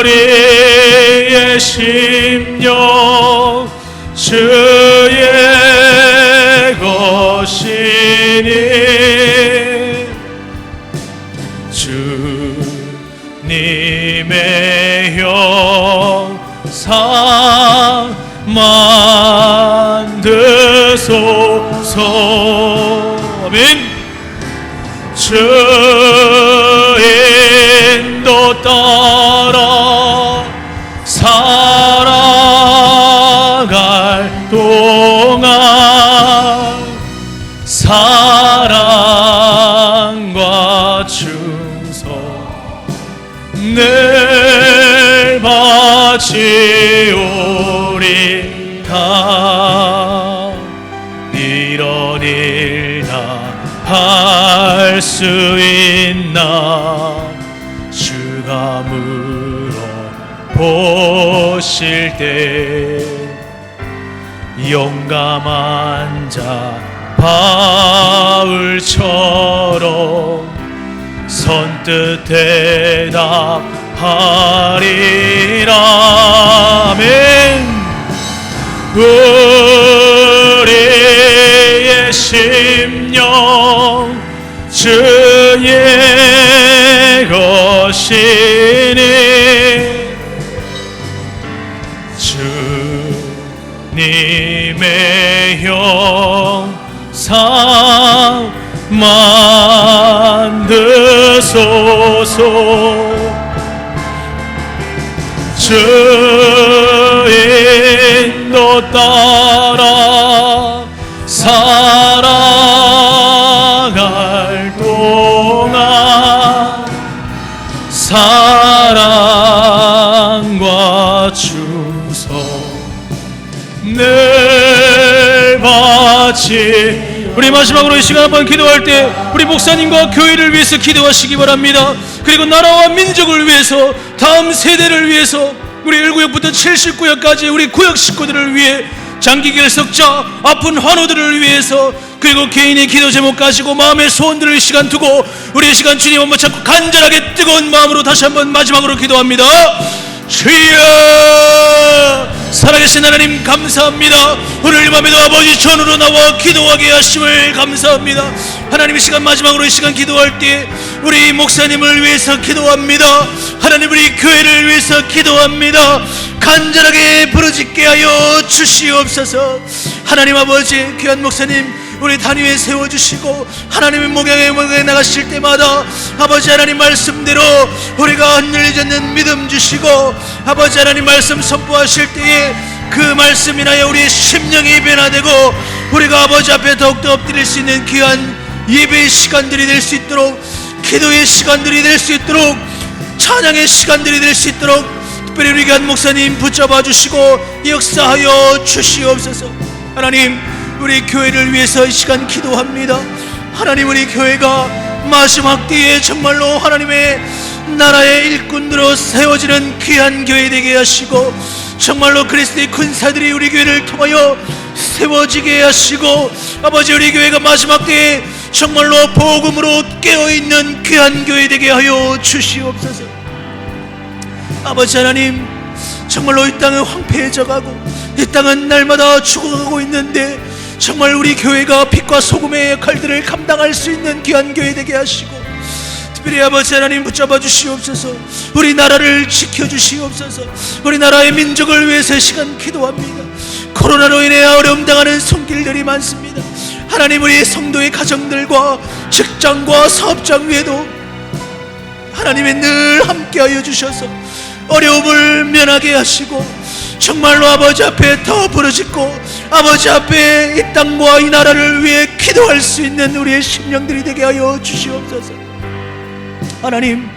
Speaker 2: 우리의 심령 주의 것이니 주님의 형상 만드소서 아멘. 주 인도 따라 살아갈 동안 사랑과 충성 늘 바치오리다. 이런 일 다 할 수 있나 주가 물어보실 때 용감한 자 바울처럼 선뜻 대답하리라. 아멘. 우리의 심령 주의 것이니 주님의 형상 만드소서. 주 인도 따라 살아갈 동안 사랑과 충성 늘 바치. 우리 마지막으로 이 시간 한번 기도할 때 우리 목사님과 교회를 위해서 기도하시기 바랍니다. 그리고 나라와 민족을 위해서, 다음 세대를 위해서, 우리 1구역부터 79역까지 우리 구역 식구들을 위해, 장기 결석자, 아픈 환우들을 위해서, 그리고 개인의 기도 제목 가지고 마음의 소원들을 시간 두고 우리 이 시간 주님 한번 찾고 간절하게 뜨거운 마음으로 다시 한번 마지막으로 기도합니다. 주여, 살아계신 하나님 감사합니다. 오늘 밤에도 아버지 전으로 나와 기도하게 하심을 감사합니다. 하나님, 이 시간 마지막으로 이 시간 기도할 때 우리 목사님을 위해서 기도합니다. 하나님, 우리 교회를 위해서 기도합니다. 간절하게 부르짖게 하여 주시옵소서. 하나님 아버지, 귀한 목사님 우리 단위에 세워주시고 하나님의 목양에 나가실 때마다 아버지 하나님 말씀대로 우리가 흔들리지 않는 믿음 주시고, 아버지 하나님 말씀 선포하실 때에 그 말씀 인하여 우리의 심령이 변화되고 우리가 아버지 앞에 더욱더 엎드릴 수 있는 귀한 예배의 시간들이 될 수 있도록, 기도의 시간들이 될 수 있도록, 찬양의 시간들이 될 수 있도록 특별히 우리 귀한 목사님 붙잡아 주시고 역사하여 주시옵소서. 하나님, 우리 교회를 위해서 이 시간 기도합니다. 하나님, 우리 교회가 마지막 때에 정말로 하나님의 나라의 일꾼으로 세워지는 귀한 교회 되게 하시고, 정말로 그리스도의 군사들이 우리 교회를 통하여 세워지게 하시고, 아버지 우리 교회가 마지막 때에 정말로 복음으로 깨어있는 귀한 교회 되게 하여 주시옵소서. 아버지 하나님, 정말로 이 땅은 황폐해져가고 이 땅은 날마다 죽어가고 있는데 정말 우리 교회가 빛과 소금의 역할들을 감당할 수 있는 귀한 교회 되게 하시고, 특별히 아버지 하나님 붙잡아 주시옵소서. 우리 나라를 지켜주시옵소서. 우리 나라의 민족을 위해서 시간 기도합니다. 코로나로 인해 어려움 당하는 손길들이 많습니다. 하나님, 우리 성도의 가정들과 직장과 사업장 위에도 하나님이 늘 함께하여 주셔서 어려움을 면하게 하시고, 정말로 아버지 앞에 더 부르짖고 아버지 앞에 이 땅과 이 나라를 위해 기도할 수 있는 우리의 심령들이 되게 하여 주시옵소서. 하나님,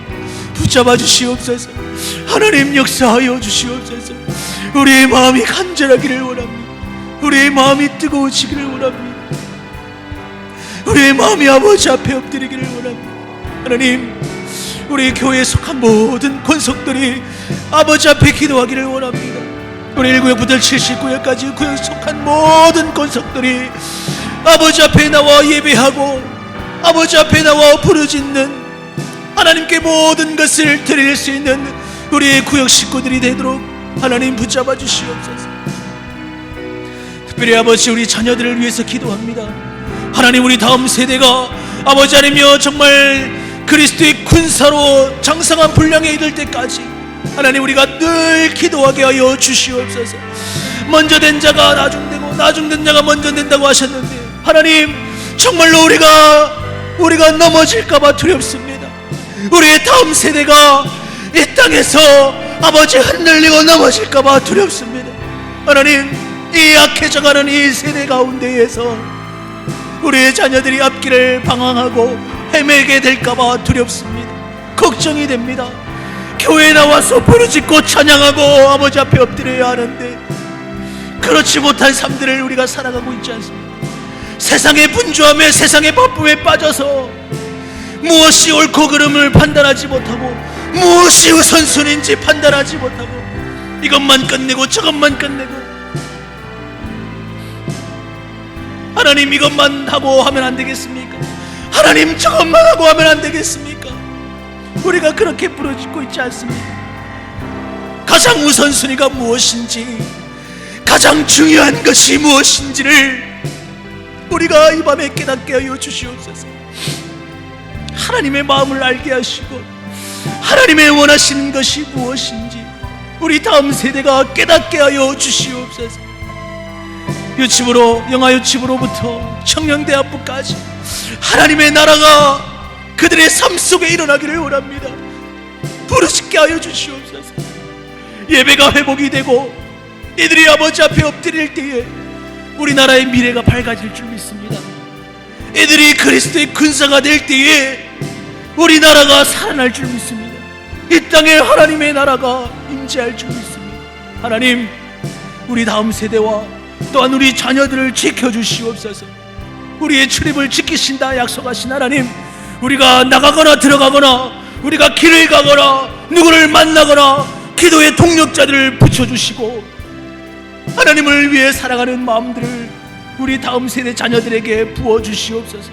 Speaker 2: 붙잡아 주시옵소서. 하나님 역사하여 주시옵소서. 우리의 마음이 간절하기를 원합니다. 우리의 마음이 뜨거워지기를 원합니다. 우리의 마음이 아버지 앞에 엎드리기를 원합니다. 하나님, 우리 교회에 속한 모든 권속들이 아버지 앞에 기도하기를 원합니다. 우리 1구역부터 79역까지 구역에 속한 모든 권속들이 아버지 앞에 나와 예배하고 아버지 앞에 나와 부르짖는 하나님께 모든 것을 드릴 수 있는 우리의 구역 식구들이 되도록 하나님 붙잡아 주시옵소서. 특별히 아버지 우리 자녀들을 위해서 기도합니다. 하나님, 우리 다음 세대가 아버지 하나님이여 정말 그리스도의 군사로 장성한 분량에 이를 때까지 하나님 우리가 늘 기도하게 하여 주시옵소서. 먼저 된 자가 나중되고 나중된 자가 먼저 된다고 하셨는데 하나님, 정말로 우리가 넘어질까봐 두렵습니다. 우리의 다음 세대가 이 땅에서 아버지 흔들리고 넘어질까봐 두렵습니다. 하나님, 이 약해져가는 이 세대 가운데에서 우리의 자녀들이 앞길을 방황하고 헤매게 될까봐 두렵습니다. 걱정이 됩니다. 교회에 나와서 부르짖고 찬양하고 아버지 앞에 엎드려야 하는데 그렇지 못한 삶들을 우리가 살아가고 있지 않습니까? 세상의 분주함에 세상의 바쁨에 빠져서 무엇이 옳고 그름을 판단하지 못하고 무엇이 우선순위인지 판단하지 못하고 이것만 끝내고 저것만 끝내고 하나님 이것만 하고 하면 안 되겠습니까? 하나님 저것만 하고 하면 안 되겠습니까? 우리가 그렇게 부르짖고 있지 않습니까? 가장 우선순위가 무엇인지 가장 중요한 것이 무엇인지를 우리가 이 밤에 깨닫게 하여 주시옵소서. 하나님의 마음을 알게 하시고 하나님의 원하시는 것이 무엇인지 우리 다음 세대가 깨닫게 하여 주시옵소서. 유치부로 영아 유치부로부터 청년대학부까지 하나님의 나라가 그들의 삶 속에 일어나기를 원합니다. 부르짖게 하여 주시옵소서. 예배가 회복이 되고 이들이 아버지 앞에 엎드릴 때에 우리나라의 미래가 밝아질 줄 믿습니다. 이들이 그리스도의 군사가 될 때에 우리나라가 살아날 줄 믿습니다. 이 땅에 하나님의 나라가 임재할 줄 믿습니다. 하나님, 우리 다음 세대와 또한 우리 자녀들을 지켜주시옵소서. 우리의 출입을 지키신다 약속하신 하나님, 우리가 나가거나 들어가거나 우리가 길을 가거나 누구를 만나거나 기도의 동력자들을 붙여주시고 하나님을 위해 살아가는 마음들을 우리 다음 세대 자녀들에게 부어주시옵소서.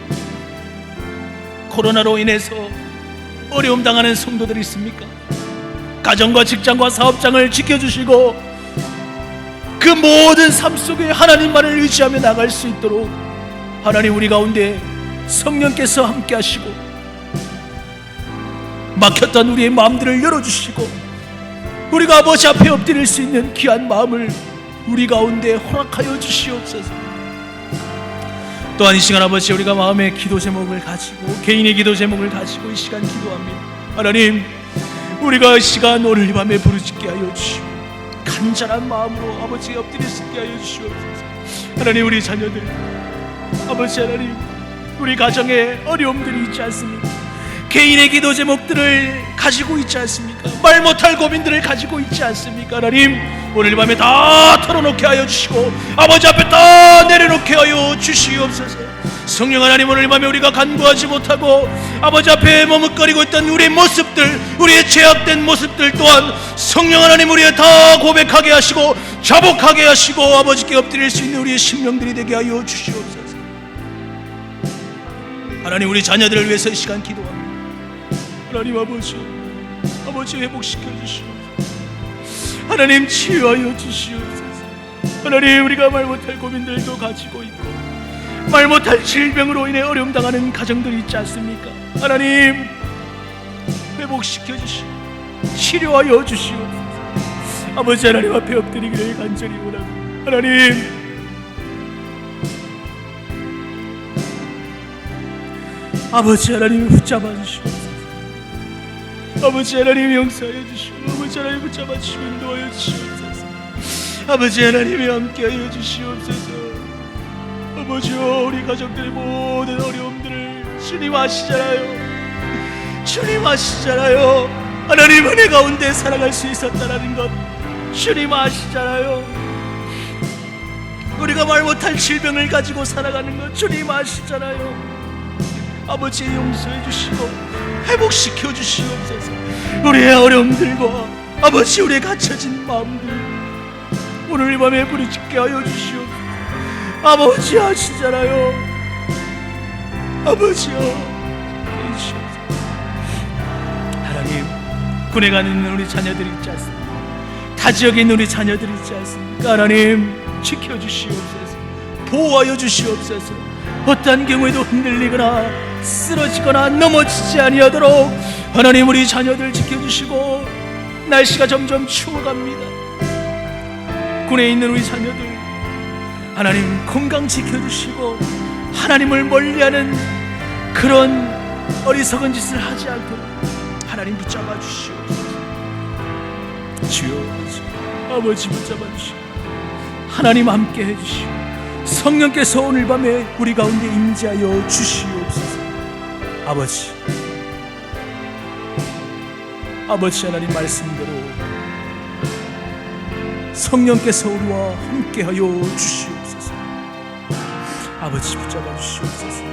Speaker 2: 코로나로 인해서 어려움 당하는 성도들이 있습니까? 가정과 직장과 사업장을 지켜주시고 그 모든 삶 속에 하나님만을 의지하며 나갈 수 있도록 하나님 우리 가운데 성령께서 함께 하시고 막혔던 우리의 마음들을 열어주시고 우리가 아버지 앞에 엎드릴 수 있는 귀한 마음을 우리 가운데 허락하여 주시옵소서. 또한 이 시간 아버지 우리가 마음의 기도 제목을 가지고 개인의 기도 제목을 가지고 이 시간 기도합니다. 하나님, 우리가 이 시간 오늘 이 밤에 부르짖게 하여 주시고 간절한 마음으로 아버지에 엎드릴 수 있게 하여 주시옵소서. 하나님, 우리 자녀들 아버지 하나님, 우리 가정에 어려움들이 있지 않습니까? 개인의 기도 제목들을 가지고 있지 않습니까? 말 못할 고민들을 가지고 있지 않습니까? 하나님, 오늘 이 밤에 다 털어놓게 하여 주시고 아버지 앞에 다 내려놓게 하여 주시옵소서. 성령 하나님, 오늘 이 밤에 우리가 간구하지 못하고 아버지 앞에 머뭇거리고 있던 우리의 모습들, 우리의 죄악된 모습들 또한 성령 하나님 우리의 다 고백하게 하시고 자복하게 하시고 아버지께 엎드릴 수 있는 우리의 심령들이 되게 하여 주시옵소서. 하나님, 우리 자녀들을 위해서 이 시간 기도합니다. 하나님 아버지 회복시켜 주시옵소서. 하나님, 치유하여 주시옵소서. 하나님, 우리가 말 못할 고민들도 가지고 있고 말 못할 질병으로 인해 어려움 당하는 가정들이 있지 않습니까? 하나님, 회복시켜 주시고 치료하여 주시옵소서. 아버지 하나님 앞에 엎드리기를 간절히 원합니다. 하나님, 아버지 하나님 붙잡아 주시옵소서. 아버지 하나님 용서하여 주시고 아버지 하나님 붙잡아 주시고 인도하여 주시옵소서. 아버지 하나님이 함께하여 주시옵소서. 아버지여, 우리 가족들의 모든 어려움들을 주님 아시잖아요. 주님 아시잖아요. 하나님 은혜 가운데 살아갈 수 있었다는 것 주님 아시잖아요. 우리가 말 못할 질병을 가지고 살아가는 것 주님 아시잖아요. 아버지 용서해 주시고 회복시켜 주시옵소서. 우리의 어려움들과 아버지 우리의 갇혀진 마음들 오늘 이 밤에 부르짖게 하여 주시옵소서. 아버지 아시잖아요. 아버지여 주시옵소서. 하나님, 군에 가 있는 우리 자녀들이 있지 않습니까? 타 지역에 있는 우리 자녀들이 있지 않습니까? 하나님 지켜주시옵소서. 보호하여 주시옵소서. 어떠한 경우에도 흔들리거나 쓰러지거나 넘어지지 아니하도록 하나님 우리 자녀들 지켜주시고, 날씨가 점점 추워갑니다. 군에 있는 우리 자녀들 하나님 건강 지켜주시고, 하나님을 멀리하는 그런 어리석은 짓을 하지 않도록 하나님 붙잡아 주시옵소서. 주여 아버지 붙잡아 주시고 하나님 함께 해주시고 성령께서 오늘 밤에 우리 가운데 임재하여 주시옵소서. 아버지 하나님 말씀대로 성령께서 우리와 함께하여 주시옵소서. 아버지 붙잡아 주시옵소서.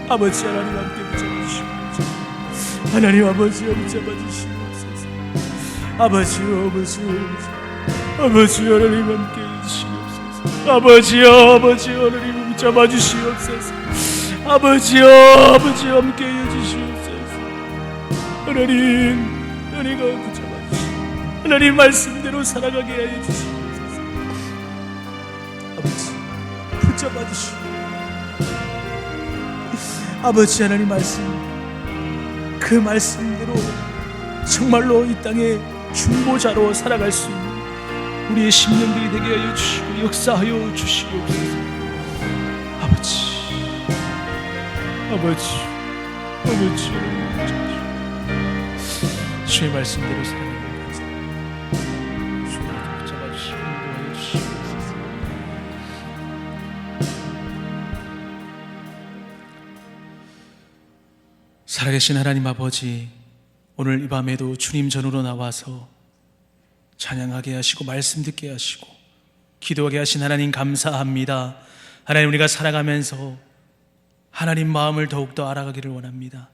Speaker 2: 아버지 하나님 함께 붙잡아 주시옵소서. 하나님 아버지 붙잡아 주시옵소서. 아버지 하나님 함께 해주시옵소서. 아버지 하나님 붙잡아 주시옵소서. 아버지 함께 해주시옵소서. 하나님 은혜가 붙잡아 주시옵소서. 하나님 말씀대로 살아가게 하여 주시옵소서. 아버지 붙잡아 주시옵소서. 아버지 하나님 그 말씀대로 정말로 이 땅에 중보자로 살아갈 수 있는 우리의 심령들이 되게 하여 주시고 역사하여 주시옵소서. 아버지 주의 말씀대로 살아가는 것을 주님 붙잡아 주시고 인도하여 주시옵소서. 살아계신 하나님 아버지, 오늘 이 밤에도 주님 전으로 나와서 찬양하게 하시고 말씀 듣게 하시고 기도하게 하신 하나님 감사합니다. 하나님, 우리가 살아가면서 하나님 마음을 더욱더 알아가기를 원합니다.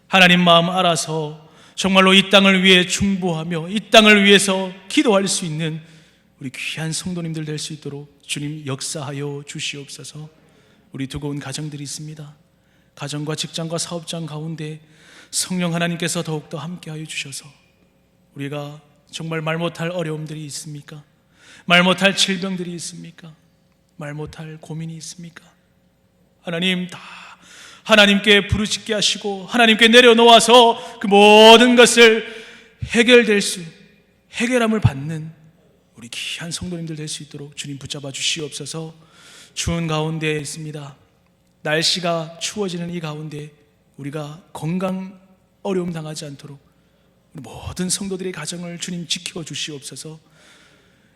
Speaker 2: 하나님 마음 알아서 정말로 이 땅을 위해 중보하며 이 땅을 위해서 기도할 수 있는 우리 귀한 성도님들 될 수 있도록 주님 역사하여 주시옵소서. 우리 두고 온 가정들이 있습니다. 가정과 직장과 사업장 가운데 성령 하나님께서 더욱더 함께하여 주셔서 우리가 정말 말 못할 어려움들이 있습니까? 말 못할 질병들이 있습니까? 말 못할 고민이 있습니까? 하나님 다 하나님께 부르짖게 하시고 하나님께 내려놓아서 그 모든 것을 해결함을 받는 우리 귀한 성도님들 될 수 있도록 주님 붙잡아 주시옵소서. 추운 가운데 있습니다. 날씨가 추워지는 이 가운데 우리가 건강 어려움 당하지 않도록 모든 성도들의 가정을 주님 지켜주시옵소서.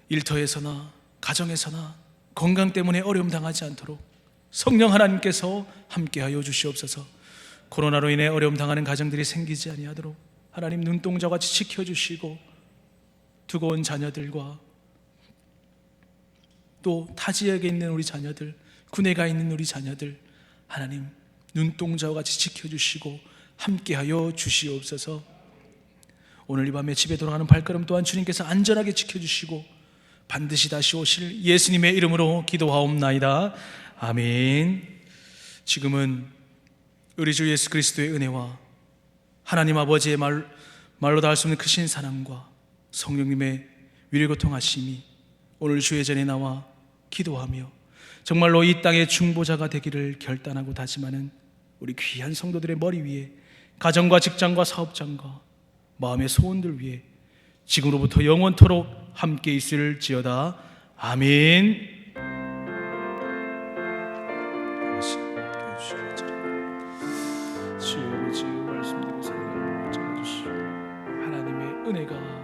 Speaker 2: 일터에서나 가정에서나 건강 때문에 어려움 당하지 않도록 성령 하나님께서 함께하여 주시옵소서. 코로나로 인해 어려움 당하는 가정들이 생기지 아니하도록 하나님 눈동자같이 지켜주시고 두고 온 자녀들과 또 타 지역에 있는 우리 자녀들, 군에 가 있는 우리 자녀들 하나님 눈동자와 같이 지켜주시고 함께하여 주시옵소서. 오늘 이 밤에 집에 돌아가는 발걸음 또한 주님께서 안전하게 지켜주시고 반드시 다시 오실 예수님의 이름으로 기도하옵나이다. 아멘. 지금은 우리 주 예수 그리스도의 은혜와 하나님 아버지의 말로 다 할 수 없는 크신 사랑과 성령님의 위로고통하심이 오늘 주의 전에 나와 기도하며 정말로 이 땅의 중보자가 되기를 결단하고 다짐하는 우리 귀한 성도들의 머리 위에 가정과 직장과 사업장과 마음의 소원들 위에 지금으로부터 영원토록 함께 있을지어다. 아멘. 주여 아버지 말씀대로 살아가는 것 잡아주시고 하나님의 은혜가